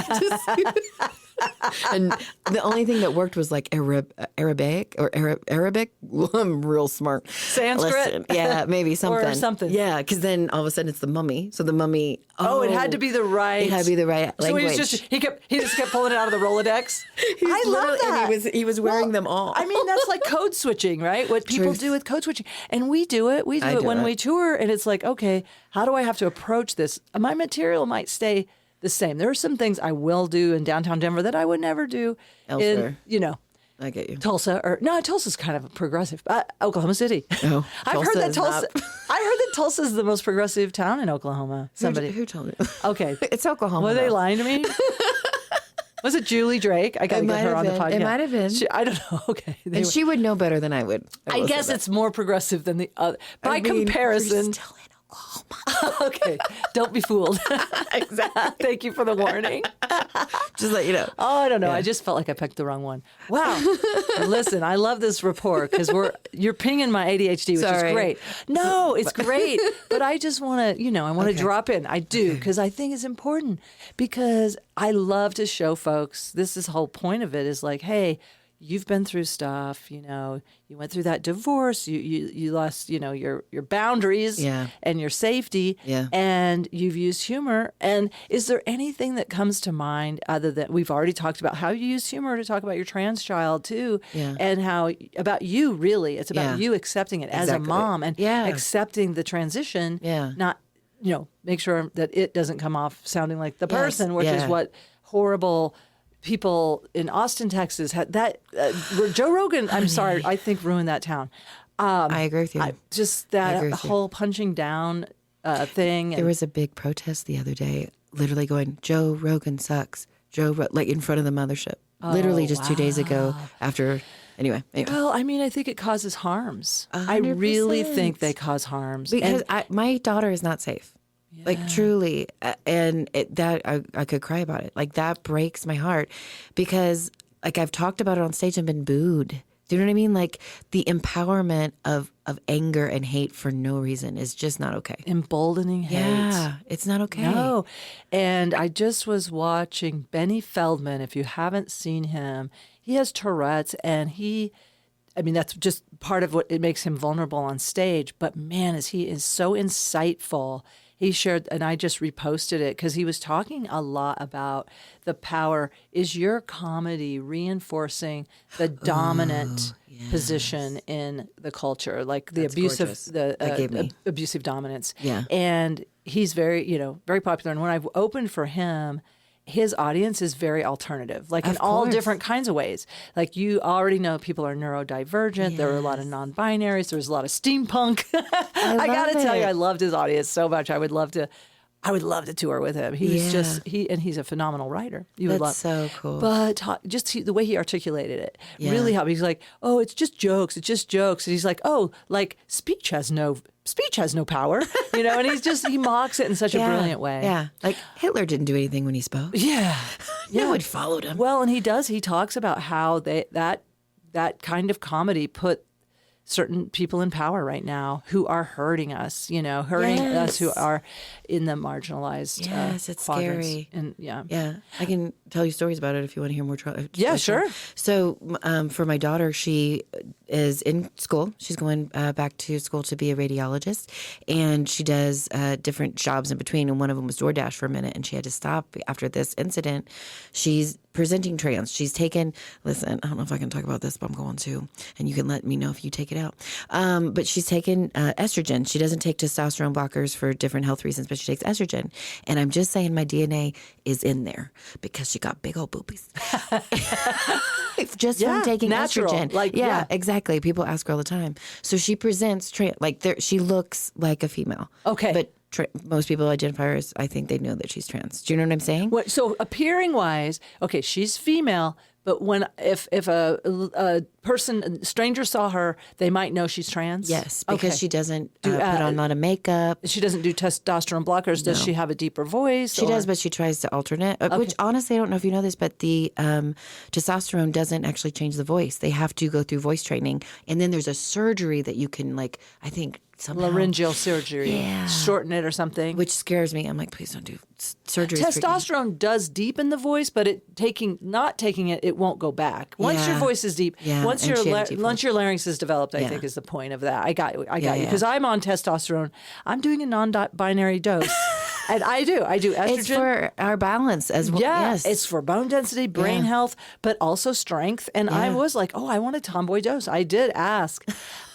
And the only thing that worked was like Arabic or Arabic. I'm real smart. Sanskrit? Listen, yeah, maybe something. Or something. Yeah, because then all of a sudden it's the mummy. So the mummy. Oh, it had to be the right. It had to be the right So language. he just kept pulling it out of the Rolodex. I love that. And he was wearing them all. I mean, that's like code switching, right? What people Truth. do with code switching. And we do it. We do it when we tour. And it's like, okay, how do I have to approach this? My material might stay the same. There are some things I will do in downtown Denver that I would never do Elsewhere. in, I get you. Tulsa Tulsa's kind of progressive. Oklahoma City. Oh, I've heard Tulsa that is Tulsa. not. I heard that Tulsa is the most progressive town in Oklahoma. Somebody. Who told me? Okay. It's Oklahoma. Were they though. lying to me? Was it Julie Drake? I got to It get might her have on the been. podcast. It might have been. I don't know. Okay. And she would know better than I would. I will say guess that. it's more progressive than the other. By I mean, comparison. you're still in Oklahoma. Okay. Don't be fooled. Exactly. Thank you for the warning. Just let you know. Oh, I don't know. I just felt like I picked the wrong one. Wow. Listen, I love this rapport because you're pinging my ADHD, which Sorry. is great. No, it's great. But I just want to, I want to drop in. I do because I think it's important because I love to show folks, this is the whole point of it is like, hey, you've been through stuff, you went through that divorce, you lost, your boundaries Yeah. and your safety, Yeah. and you've used humor. And is there anything that comes to mind other than we've already talked about how you use humor to talk about your trans child too, Yeah. and how about you really? It's about Yeah. you accepting it as a Exactly. mom and Yeah. accepting the transition, Yeah. not make sure that it doesn't come off sounding like the person, which is Yeah. what horrible people in Austin, Texas had that. Joe Rogan, I'm sorry, I think ruined that town. I agree with you. Just I that agree with you. whole punching down thing. There was a big protest the other day, literally going, Joe Rogan sucks. Like in front of the mothership. Literally just 2 days ago after. Anyway. Well, I mean, I think it causes harms. I really 100%. think they cause harms. Because And- my daughter is not safe. Like truly, and I could cry about it. Like that breaks my heart because like I've talked about it on stage and been booed. Do you know what I mean? Like the empowerment of anger and hate for no reason is just not okay. emboldening hate. Yeah, it's not okay. No. And I just was watching Benny Feldman. If you haven't seen him, he has Tourette's and that's just part of what it makes him vulnerable on stage. But man, he is so insightful. He shared, and I just reposted it because he was talking a lot about the power. Is your comedy reinforcing the dominant position in the culture, like the That's abusive, gorgeous. the That gave me- abusive dominance? Yeah. And he's very, very popular. And when I've opened for him, his audience is very alternative, like in Of all course. different kinds of ways. Like you already know people are neurodivergent. There are a lot of non-binaries. There's a lot of steampunk. I got to love tell you, it. I loved his audience so much. I would love to tour with him. He was Yeah. and he's a phenomenal writer. You would love. That's so cool. But the way he articulated it really helped. He's like, oh, it's just jokes. It's just jokes. And he's like, oh, like speech has no power, and he mocks it in such a brilliant way. Yeah, like Hitler didn't do anything when he spoke. Yeah. No one followed him. Well, and he talks about how that kind of comedy put certain people in power right now who are hurting us, hurting us who Yes. are in the marginalized Yes, it's quadrants. scary. And yeah. Yeah, I can tell you stories about it if you want to hear more. Yeah, sure. So for my daughter, she is in school. She's going back to school to be a radiologist, and she does different jobs in between. And one of them was DoorDash for a minute, and she had to stop after this incident. She's presenting trans. She's taken, listen, I don't know if I can talk about this, but I'm going to, and you can let me know if you take it out. But she's taken estrogen. She doesn't take testosterone blockers for different health reasons, but she takes estrogen. And I'm just saying my DNA is in there because she got big old boobies. Just from taking natural. estrogen. Yeah, exactly. People ask her all the time. So she presents, she looks like a female. Okay. But most people identify her as, I think they know that she's trans. Do you know what I'm saying? So appearing wise, okay, she's female, but if a stranger saw her, they might know she's trans. Yes, because Okay. she doesn't put on a lot of makeup. She doesn't do testosterone blockers. Does she have a deeper voice? She does, but she tries to alternate. Which honestly, I don't know if you know this, but the testosterone doesn't actually change the voice. They have to go through voice training, and then there's a surgery that you can, I think, somehow. Laryngeal surgery. Yeah. Shorten it or something. Which scares me. I'm like, please don't do surgery. Testosterone does deepen the voice, but not taking it, it won't go back. Once your Yeah. voice is deep, Yeah, once and she had a deep once your larynx is developed, I Yeah. think is the point of that. I got you. Yeah. Because I'm on testosterone. I'm doing a non-binary dose. And I do estrogen. It's for our balance as well. Yeah, Yes. it's for bone density, brain Yeah. health, but also strength. And I Yeah. was like, oh, I want a tomboy dose. I did ask.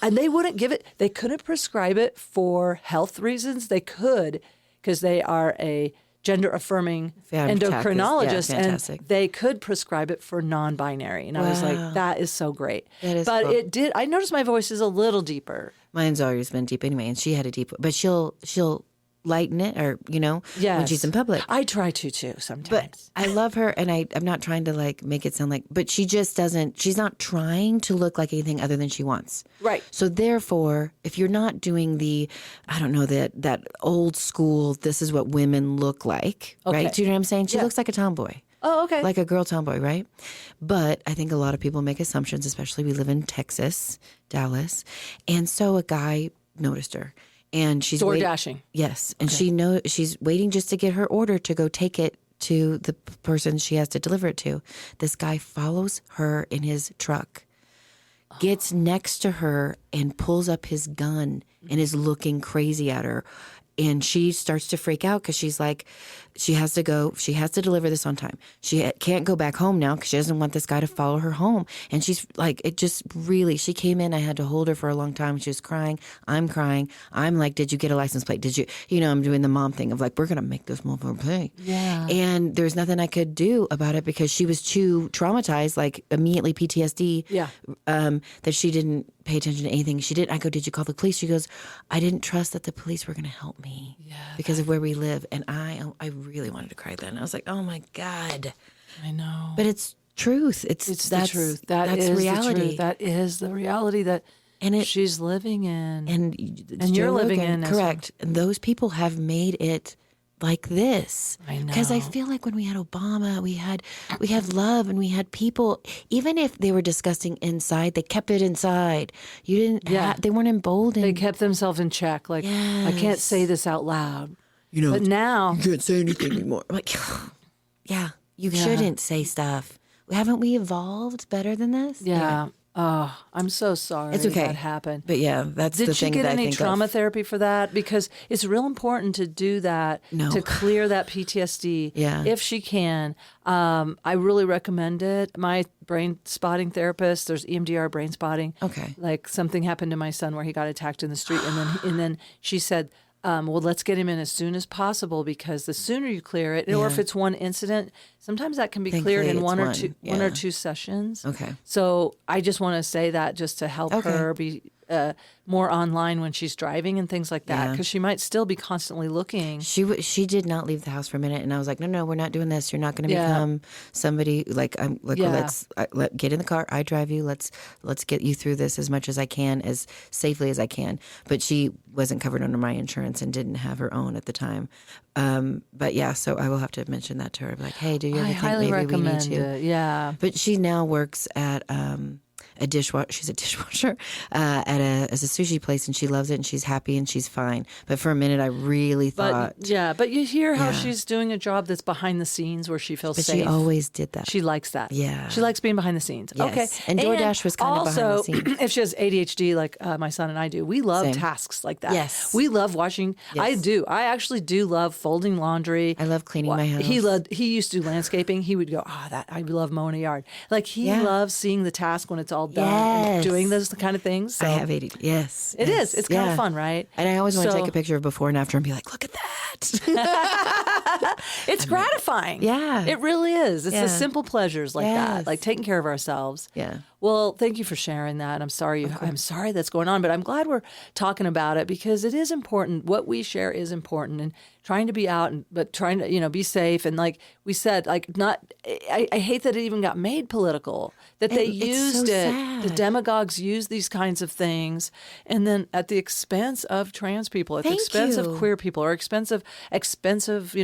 And they wouldn't give it. They couldn't prescribe it for health reasons. They could, because they are a gender affirming endocrinologist, and fantastic. they could prescribe it for non-binary. And I was like, that is so great. That is but cool. it did. I noticed my voice is a little deeper. Mine's always been deep anyway, and she had a deep, but she'll lighten it, or when Yes. she's in public. I try to too sometimes. But I love her, and I'm not trying to like make it sound like, but she just doesn't. She's not trying to look like anything other than she wants. Right. So therefore, if you're not doing that old school, this is what women look like, right? Do you know what I'm saying? She looks like a tomboy. Oh, okay. Like a girl tomboy, right? But I think a lot of people make assumptions, especially we live in Texas, Dallas. And so a guy noticed her. And she's Door dashing. Yes. And she's waiting just to get her order to go take it to the person she has to deliver it to. This guy follows her in his truck, gets next to her and pulls up his gun and is looking crazy at her. And she starts to freak out because she's like, she has to deliver this on time. She can't go back home now because she doesn't want this guy to follow her home. And she's like, she came in, I had to hold her for a long time. She was crying. I'm crying. I'm like, did you get a license plate? Did you, I'm doing the mom thing of like, we're going to make this motherfucker pay. Yeah. And there's nothing I could do about it because she was too traumatized, like immediately PTSD. Yeah. That she didn't pay attention to anything. She didn't. I go, did you call the police? She goes, I didn't trust that the police were going to help me because of where we live. And I really wanted to cry then. I was like, oh my God. I know. But it's truth. It's the truth. That's reality. The truth. That is the reality that she's living in. And you're living in as correct. And those people have made it like this. I know. Because I feel like when we had Obama, we had love and we had people, even if they were disgusting inside, they kept it inside. You didn't they weren't emboldened. They kept themselves in check. Like, I can't say this out loud. But now you can't say anything anymore. I'm like, yeah, you shouldn't say stuff. Haven't we evolved better than this? Yeah. Oh, I'm so sorry It's okay. that happened. But yeah, that's the Did she thing get that I any think trauma of. therapy for that? Because it's real important to do that No. to clear that PTSD Yeah. if she can. I really recommend it. My brain spotting therapist, there's EMDR brain spotting. Okay. Like something happened to my son where he got attacked in the street, and then she said, well, let's get him in as soon as possible because the sooner you clear it, or if it's one incident, sometimes that can be cleared in Thankfully, one it's or one. two sessions. Okay. So I just want to say that just to help her be more online when she's driving and things like that, Yeah. because she might still be constantly looking. She did not leave the house for a minute, and I was like, no, we're not doing this. You're not going to Yeah. become somebody like I'm. Like, Yeah. let's get in the car. I drive you. Let's get you through this as much as I can, as safely as I can. But she wasn't covered under my insurance and didn't have her own at the time. But yeah, so I will have to mention that to her. Like, hey, do you ever I think highly maybe we need recommend to? it. Yeah. But she now works at a dishwasher. She's a dishwasher as a sushi place, and she loves it, and she's happy, and she's fine. But for a minute, I really thought. But you hear how Yeah. she's doing a job that's behind the scenes where she feels But safe. she always did that. She likes that. Yeah. She likes being behind the scenes. Yes. Okay. And DoorDash was kind of behind the also, scenes. if she has ADHD like my son and I do, we love Same. tasks like that. Yes. We love washing. Yes. I do. I actually do love folding laundry. I love cleaning my house. He used to do landscaping. He would go, I love mowing a yard. Like he Yeah. loves seeing the task when it's all done and Yes. doing those kind of things. So I have ADD. Yes. It is. It's kind Yeah. of fun, right? And I always want to So- take a picture of before and after and be like, look at that. It's gratifying. Yeah. It really is. It's the Yeah. simple pleasures like that, Yes. like taking care of ourselves. Yeah. Well, thank you for sharing that. I'm sorry that's going on, but I'm glad we're talking about it because it is important. What we share is important, and trying to be out but trying to, be safe. And like we said, like I hate that it even got made political, that they It's used so it. sad. The demagogues use these kinds of things. And then at the expense of trans people, at the Thank expense you. of queer people, or expensive,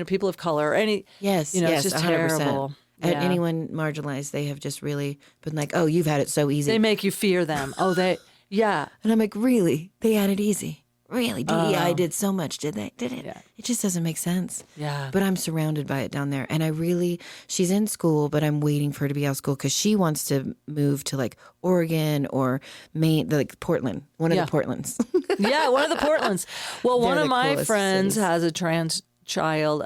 people of color, or any, Yes. it's just 100%. terrible. And Yeah. anyone marginalized, they have just really been like, oh, you've had it so easy. They make you fear them. And and I'm like, really? They had it easy. Really? DEI did so much, did they? Did it? Yeah. It just doesn't make sense. Yeah. But I'm surrounded by it down there. And she's in school, but I'm waiting for her to be out of school because she wants to move to like Oregon or Maine, like Portland, one of the Portlands. Yeah, one of the Portlands. Well, one They're of the my coolest friends cities. has a trans child,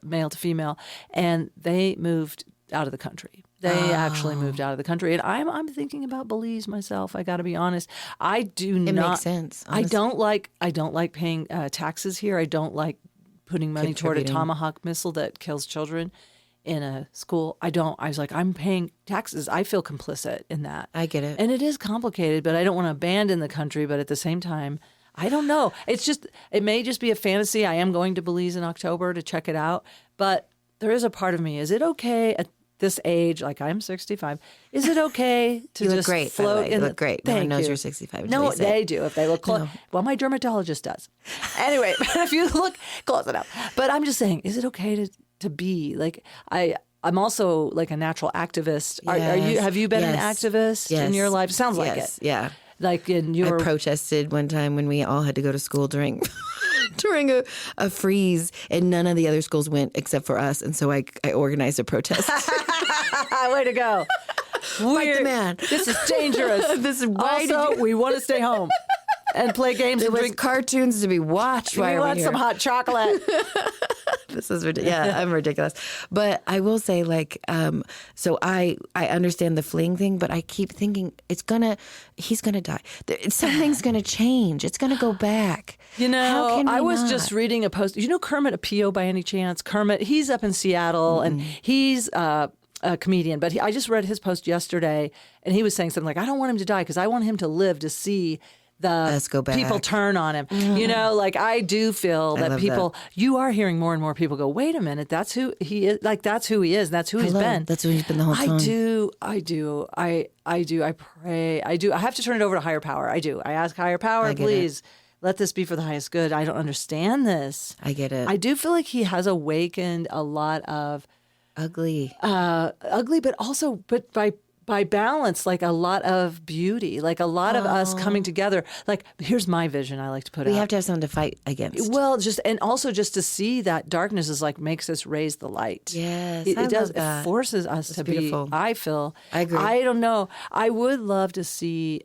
male to female, and they moved out of the country. They actually moved out of the country, and I'm thinking about Belize myself. I got to be honest. I do It not. makes sense. I don't like paying taxes here. I don't like putting money toward a Contributing. Tomahawk missile that kills children in a school. I don't. I was like, I'm paying taxes. I feel complicit in that. I get it. And it is complicated, but I don't want to abandon the country. But at the same time, I don't know. It may just be a fantasy. I am going to Belize in October to check it out. But there is a part of me. Is it okay at this age, like I'm 65, is it okay to You look just great, by the float way. in You the- look great. No Thank one knows you. you're 65 until No, you say they it. do if they look close. Well, my dermatologist does. Anyway, if you look close enough. But I'm just saying, is it okay to be like I'm also like a natural activist. Are you? Yes. Have you been an Yes. activist in Yes. your life? Sounds like Yes. it. Yeah. Like in your I protested one time when we all had to go to school during a freeze, and none of the other schools went except for us. And so I organized a protest. way to go. Fight the man. This is dangerous. This is why did also, you- we want to stay home and play games There and was drink. cartoons to be watched. We Why are we want here? some hot chocolate. This is ridiculous. Yeah, I'm ridiculous. But I will say, like, so I understand the fleeing thing, but I keep thinking he's gonna die. Something's gonna change. It's gonna go back. You How know, can we I was not? just reading a post. You know Kermit Apio by any chance? Kermit, he's up in Seattle, and he's a comedian. But I just read his post yesterday, and he was saying something like, I don't want him to die because I want him to live to see Us go back. people turn on him. You know, like I do feel that love people, you are hearing more and more people go, wait a minute, that's who he is. Like, that's who he is. That's who he's Hello. been. That's who he's been the whole time. I do. I pray. I do. I have to turn it over to higher power. I do. I ask higher power, get it. please let this be for the highest good. I don't understand this. I get it. I do feel like he has awakened a lot of Ugly. ugly, but also, but by balance, like a lot of beauty, like a lot of us coming together. Like, here's my vision. I like to put We out. have to have something to fight against. Well, and also just to see that darkness is like makes us raise the light. Yes, it I does. love that. It forces us to beautiful. be. I feel. I agree. I don't know. I would love to see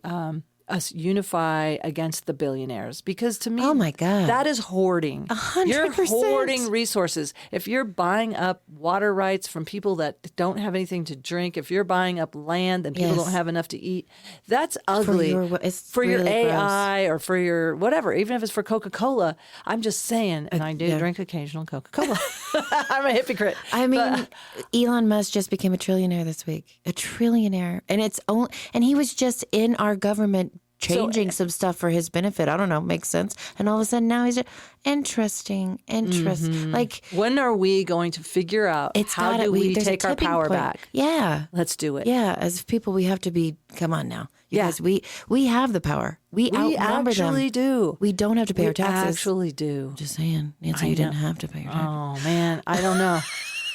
us unify against the billionaires because to me, Oh, my God. that is hoarding. 100%. You're hoarding resources. If you're buying up water rights from people that don't have anything to drink, if you're buying up land and people Yes. don't have enough to eat, that's ugly. It's For your really AI or for your whatever, even if it's for Coca-Cola. I'm just saying, and I do yeah. drink occasional Coca-Cola. I'm a hypocrite. I mean, Elon Musk just became a trillionaire this week. A trillionaire. And he was just in our government changing some stuff for his benefit. I don't know, makes sense. And all of a sudden now he's just interesting. Like, When are we going to figure out it's how gotta, do we there's a take our tipping power point. back? Yeah. Let's do it. Yeah, as people, we have to be. Come on now, you Yeah. guys. We have the power. We We outnumber actually them. do. We don't have to pay We our taxes. actually do. Just saying, Nancy, you didn't have to pay your taxes. Oh man, I don't know.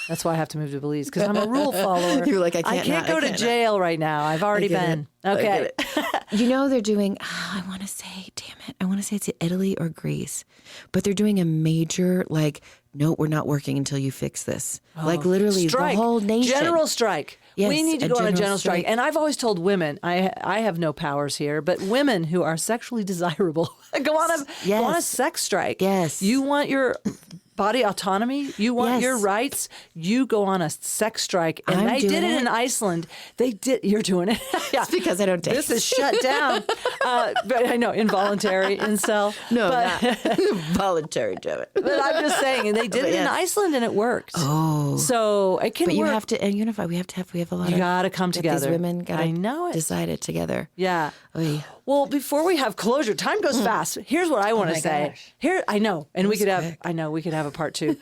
That's why I have to move to Belize because I'm a rule follower. You're like, I can't can't go to not. jail right now. I've already get been. it. I Okay. get it. You know they're doing. I want to say, damn it, I want to say it's Italy or Greece, but they're doing a major no, we're not working until you fix this. Like literally, Strike. the whole nation. General strike. Yes, we need to a go on a general general strike. strike. And I've always told women, I have no powers here, but women who are sexually desirable go on a Yes. sex strike. Yes. You want your body autonomy, you want Yes. your rights, you go on a sex strike. And I'm they did doing it in it. Iceland. They did. You're doing it. Yeah. It's because I don't take This is shut down. But I know, involuntary incel. no, but, not voluntary to it. but I'm just saying, and they did it in yes. Iceland and it worked. Oh, So it can but you work. have to unify. We have a lot You of. gotta come that together. These women gotta. I know it. Decide it together. Yeah. Oy. Well, before we have closure, time goes fast. Here's what I want to my say. gosh. Here, I know, and we could have. quick. I know we could have a part 2.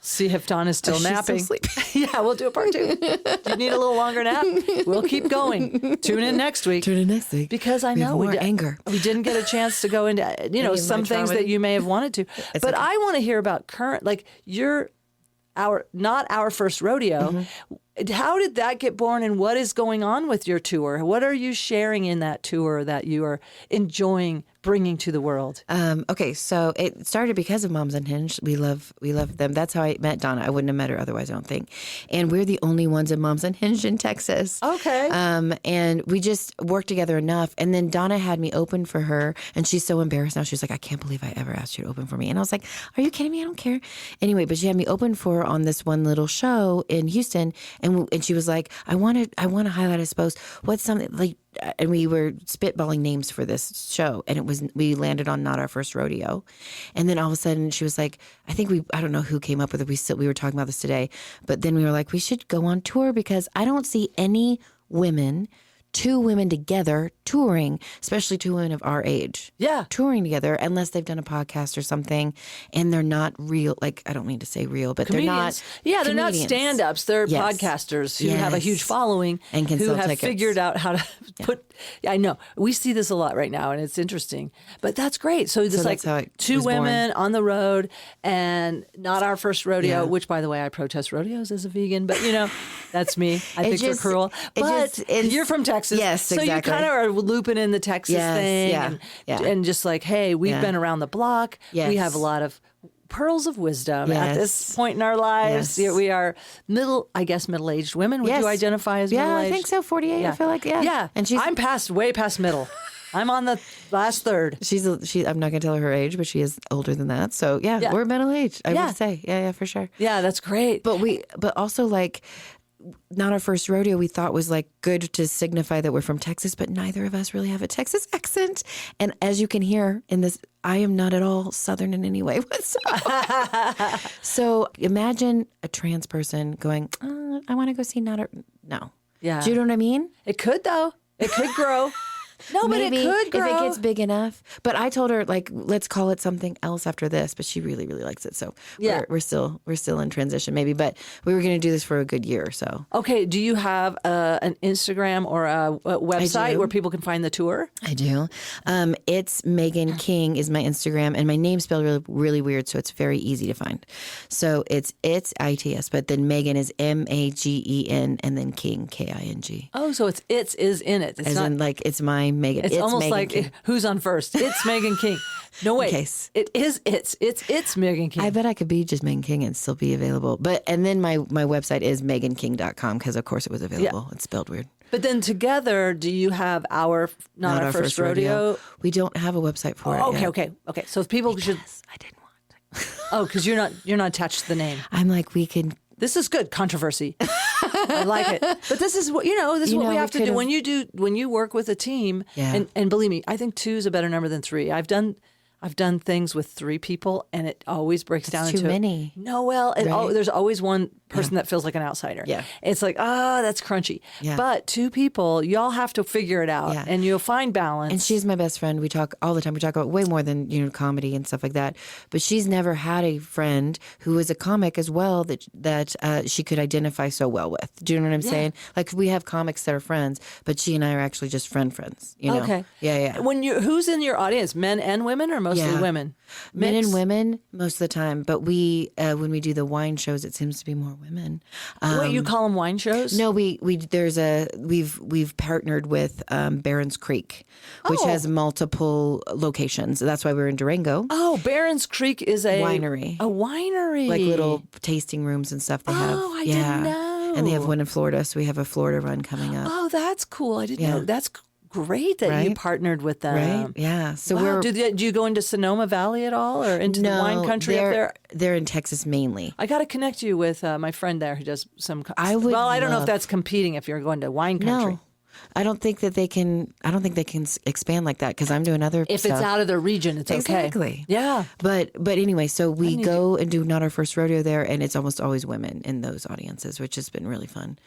See if Dawn is still She's still napping. sleeping. Yeah, we'll do a part 2. Do you need a little longer nap? We'll keep going. Tune in next week. Tune in next week Because I We have know more anger. we didn't get a chance to go into Any of some my things trauma. that you may have wanted to, but okay. I want to hear about current, like not our first rodeo. Mm-hmm. How did that get born, and what is going on with your tour? What are you sharing in that tour that you are enjoying bringing to the world? Okay, so it started because of Moms Unhinged. We love them. That's how I met Donna. I wouldn't have met her otherwise, I don't think. And we're the only ones in Moms Unhinged in Texas. Okay. And we just worked together enough. And then Donna had me open for her, and she's so embarrassed now. She's like, I can't believe I ever asked you to open for me. And I was like, are you kidding me? I don't care. Anyway, but she had me open for her on this one little show in Houston, and she was like, I want to highlight, I suppose, what's something like. And we were spitballing names for this show, and we landed on Not Our First Rodeo. And then all of a sudden she was like, I don't know who came up with it. We were talking about this today, but then we were like, we should go on tour because I don't see any two women together touring, especially two women of our age. Yeah. Touring together, unless they've done a podcast or something, and they're not real, like, I don't mean to say real, but Comedians. they're not. Yeah, they're not stand-ups. They're Yes. podcasters who have a huge following And can who sell have tickets. figured out how to put. Yeah, I know. We see this a lot right now, and it's interesting. But that's great. So this that's how like it two was born. women on the road, and Not Our First Rodeo, Yeah. which, by the way, I protest rodeos as a vegan, but that's me. I think just- they're cruel. it But just- it's- you're from Texas. Yes, so exactly. you kind of are looping in the Texas Yes, thing yeah, and, yeah. and just like, hey, we've Yeah. been around the block. We Yes. have a lot of pearls of wisdom at this Yes. point in our lives. Yes. We are middle-aged women. Would Yes. you identify as Yeah, middle-aged? I think so. 48. I feel like Yeah. And she's I'm way past middle. I'm on the last third. I'm not gonna tell her her age, but she is older than that. So Yeah. we're middle aged. I Yeah. would say, yeah, for sure. Yeah, that's great. But also like, Not Our First Rodeo, we thought was like good to signify that we're from Texas, but neither of us really have a Texas accent. And as you can hear in this, I am not at all Southern in any way whatsoever. So imagine a trans person going, I want to go see no. Yeah. Do you know what I mean? It could, though. It could grow. No, Maybe but it could grow. if it gets big enough. But I told her, like, let's call it something else after this. But she really, really likes it. So Yeah. we're still in transition, maybe. But we were going to do this for a good year or so. Okay, do you have an Instagram or a website do. where people can find the tour? I do. It's Magen King is my Instagram, and my name's spelled really, really weird, so it's very easy to find. So it's ITS, but then Magen is MAGEN, and then King KING. Oh, so it's is in it. It's As not. in, like, it's my Megan. It's almost Meghan like King. who's on first? It's Megan King. No, wait. case. It is. It's Megan King. I bet I could be just Megan King and still be available. And then my website is meganking.com because of course it was available. It's spelled weird. But then together, do you have our Not Our First Rodeo? We don't have a website for it. Oh, yet. okay. So people should. Yes, I didn't want to. Oh, because you're not attached to the name. I'm like, we can. This is good controversy. I like it. But this is what this is what we have to do when you work with a team. Yeah. And believe me, I think 2 is a better number than 3. I've done things with 3 people, and it always breaks down too into many. No, well, Right. there's always one person that feels like an outsider. Yeah. It's like, that's crunchy. Yeah. But 2 people, y'all have to figure it out, Yeah. and you'll find balance. And she's my best friend. We talk all the time. We talk about way more than comedy and stuff like that. But she's never had a friend who is a comic as well that she could identify so well with. Do you know what I'm saying? Like we have comics that are friends, but she and I are actually just friends. You know? Okay. Yeah. Who's in your audience? Men and women, or mostly Yeah. women? Men Mix? and women most of the time, but we when we do the wine shows, it seems to be more women. What you call them wine shows? No, we've partnered with Barron's Creek, which Oh. has multiple locations. That's why we're in Durango. Oh, Barron's Creek is a Winery. A winery, Like little tasting rooms and stuff they have. Oh, I didn't know. And they have one in Florida, so we have a Florida run coming up. Oh, that's cool. I didn't Yeah. know. That's great that you Right? partnered with them. Right? Yeah. So Wow. we're Do you go into Sonoma Valley at all, or into the wine country up there? They're in Texas mainly. I got to connect you with my friend there who does some. I would Well, I don't know if love- that's competing if you're going to wine country. No. I don't think they can expand like that because I'm doing other If stuff. it's out of their region, it's okay. Exactly. Yeah. But anyway, so we go and do Not Our First Rodeo there, and it's almost always women in those audiences, which has been really fun.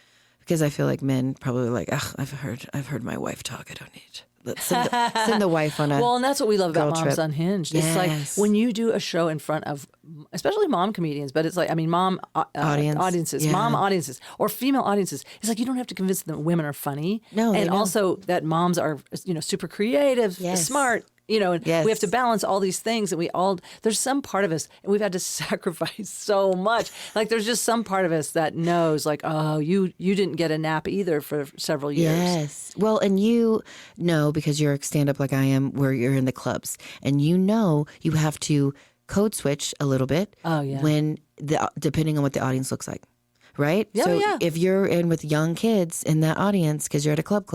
Because I feel like men probably like, I've heard my wife talk. I don't need. Let's send the wife on a. Well, and that's what we love about girl Moms trip. Unhinged. It's like Yes. when you do a show in front of, especially mom comedians, but it's like, I mean, mom audiences, Yeah. mom audiences, or female audiences. It's like you don't have to convince them that women are funny. No, they and know. also that moms are, super creative, Yes. smart, and Yes. we have to balance all these things. And there's some part of us, and we've had to sacrifice so much. Like there's just some part of us that knows like, oh, you didn't get a nap either for several years. Yes. Well, and you know, because you're a stand-up like I am, where you're in the clubs, and you know you have to code switch a little bit depending on what the audience looks like, right? Yeah, so yeah. if you're in with young kids in that audience because you're at a club,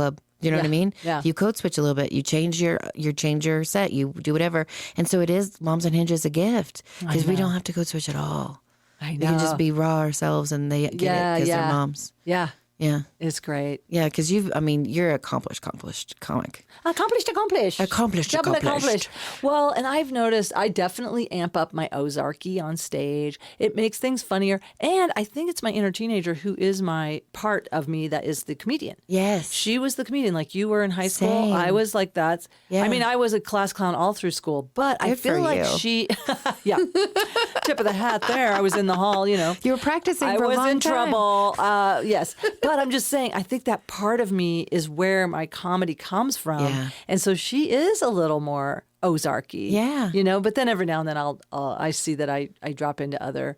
you know what I mean? Yeah. You code switch a little bit. You change your set. You do whatever. And so it is Moms Unhinged is a gift because we don't have to code switch at all. I know. We can just be raw ourselves, and they get it because they're moms. Yeah. Yeah. It's great. Yeah, because you're accomplished comic. Accomplished. Accomplished. Accomplished. Well, and I've noticed I definitely amp up my Ozarky on stage. It makes things funnier. And I think it's my inner teenager who is my part of me that is the comedian. Yes. She was the comedian like you were in high school. Same. I was like that. Yeah. I mean, I was a class clown all through school, but I Good feel for like you. she, yeah, tip of the hat there. I was in the hall, You were practicing I for a was long in time. trouble. Yes. But I'm just saying, I think that part of me is where my comedy comes from. Yeah. And so she is a little more Ozarky. Yeah. But then every now and then I see that I drop into other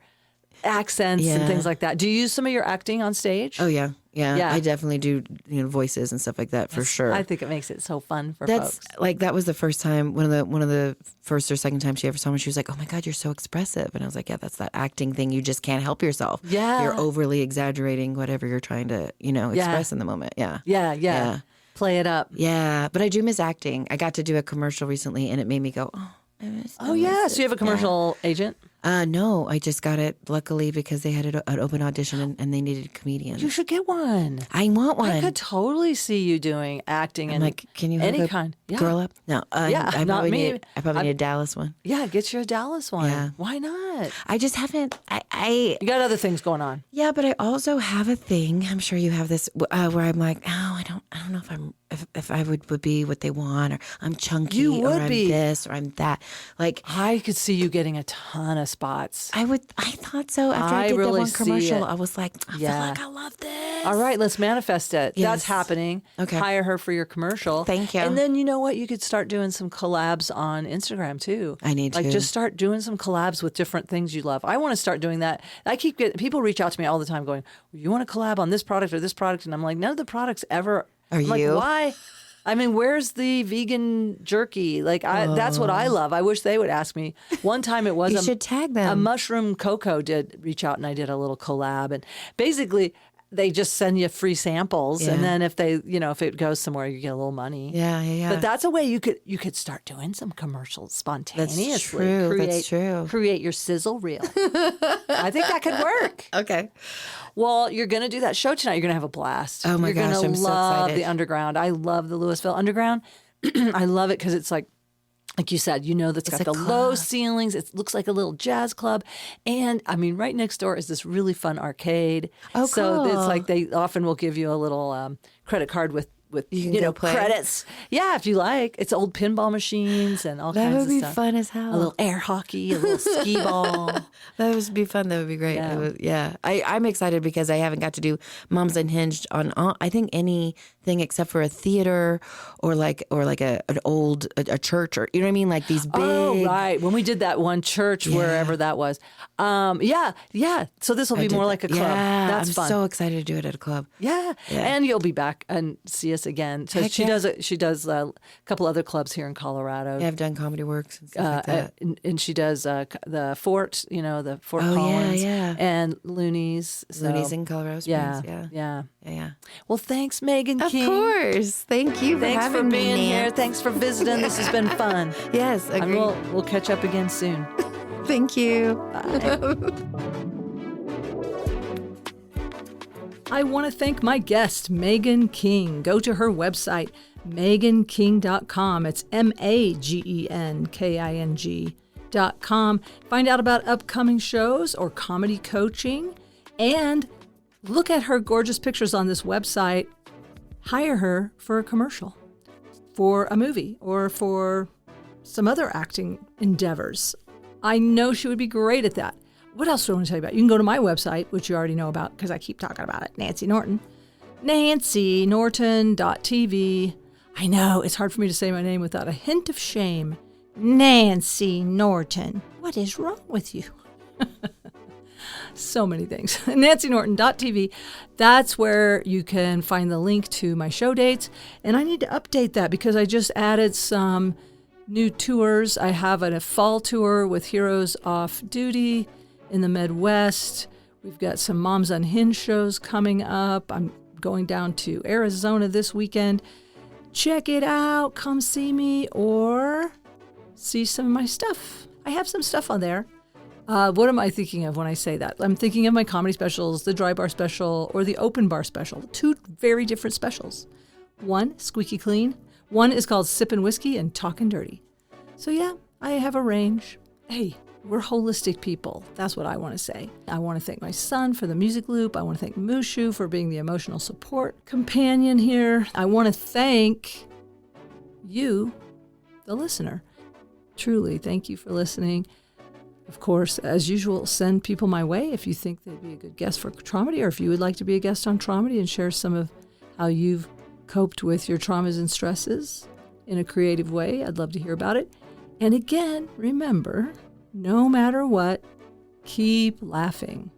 accents and Yeah. things like that. Do you use some of your acting on stage? Oh yeah. Yeah. I definitely do, voices and stuff like that for sure. I think it makes it so fun for That's folks. like that was the first time, one of the first or second time she ever saw me. She was like, "Oh my God, you're so expressive," and I was like, "Yeah, that's that acting thing. You just can't help yourself. Yeah. You're overly exaggerating whatever you're trying to, express in the moment. Yeah, Yeah. Play it up. yeah. But I do miss acting. I got to do a commercial recently, and it made me go, "Oh, I miss." Oh, yeah. So you have a commercial agent? No, I just got it luckily because they had an open audition and they needed a comedian. You should get one. I want one. I could totally see you doing acting and like, can you hook any a kind. Yeah. girl up? No, Yeah, I not probably me. need a Dallas one. Yeah, get your Dallas one. Yeah. Why not? I just haven't. I You got other things going on. yeah, but I also have a thing. I'm sure you have this where I'm like, oh, I don't know if I would be what they want, or I'm chunky, You or would I'm be. this, or I'm that. Like I could see you getting a ton of spots. I thought so. After I I did really that one see commercial, it. I was like, I feel Yeah. like I love this. All right, let's manifest it. That's Yes. happening. Okay. Hire her for your commercial. Thank you. And then you know what? You could start doing some collabs on Instagram too. I need like to. just start doing some collabs with different things you love. I want to start doing that. I keep getting people reach out to me all the time going, "You want to collab on this product or this product?" And I'm like, "None of the products ever." Are I'm like, you? why? I mean, where's the vegan jerky? Like, that's what I love. I wish they would ask me. One time it was You should tag them. A mushroom cocoa did reach out, and I did a little collab. And basically, they just send you free samples, Yeah. and then if they, if it goes somewhere, you get a little money. Yeah. But that's a way you could start doing some commercials spontaneously. true. That's true. Create your sizzle reel. I think that could work. Okay. Well, you're going to do that show tonight. You're going to have a blast. Oh, my you're gosh, gonna I'm so love excited. the Underground. I love the Louisville Underground. I love it because it's like you said, that's got a the club. low ceilings. It looks like a little jazz club. And I mean, right next door is this really fun arcade. Oh, So it's cool. like they often will give you a little credit card with You can go play. credits. Yeah, if you like. It's old pinball machines and all That kinds would of be stuff. fun as hell. A little air hockey, a little skee ball. That would be fun. That would be great. Yeah. I'm excited because I haven't got to do Moms Unhinged on I think anything except for a theater or like an old church, or you know what I mean, like these big. Oh, right. When we did that one church, wherever that was. Yeah. So this will be more like a club. Yeah, That's I'm fun. so excited to do it at a club. Yeah. And you'll be back and see us again. So Heck she yeah. does a couple other clubs here in Colorado. Yeah, I've done Comedy Works and stuff like that. And she does the Fort, the Fort Oh, yeah, Collins, yeah. and Looney's. So, Looney's in Colorado Springs. yeah. Yeah. Well, thanks, Megan Of King. course. Thank you for Thanks for having being me, here. Nance. Thanks for visiting. This has been fun. Yes, And agreed. we'll catch up again soon. Thank you. I want to thank my guest, Megan King. Go to her website, meganking.com. It's MAGENKING.com. Find out about upcoming shows or comedy coaching, and look at her gorgeous pictures on this website. Hire her for a commercial, for a movie, or for some other acting endeavors. I know she would be great at that. What else do I want to tell you about? You can go to my website, which you already know about because I keep talking about it, Nancy Norton. NancyNorton.tv. I know, it's hard for me to say my name without a hint of shame. Nancy Norton. What is wrong with you? So many things. NancyNorton.tv. That's where you can find the link to my show dates. And I need to update that because I just added some new tours. I have a fall tour with Heroes Off Duty in the Midwest. We've got some Moms Unhinged shows coming up. I'm going down to Arizona this weekend. Check it out. Come see me or see some of my stuff. I have some stuff on there. What am I thinking of when I say that? I'm thinking of my comedy specials, the dry bar special or the open bar special. Two very different specials. One, squeaky clean. One is called Sippin' Whiskey and Talkin' Dirty. So yeah, I have a range. Hey, we're holistic people. That's what I want to say. I want to thank my son for the music loop. I want to thank Mushu for being the emotional support companion here. I want to thank you, the listener. Truly, thank you for listening. Of course, as usual, send people my way if you think they'd be a good guest for Traumedy, or if you would like to be a guest on Traumedy and share some of how you've coped with your traumas and stresses in a creative way. I'd love to hear about it. And again, remember, no matter what, keep laughing.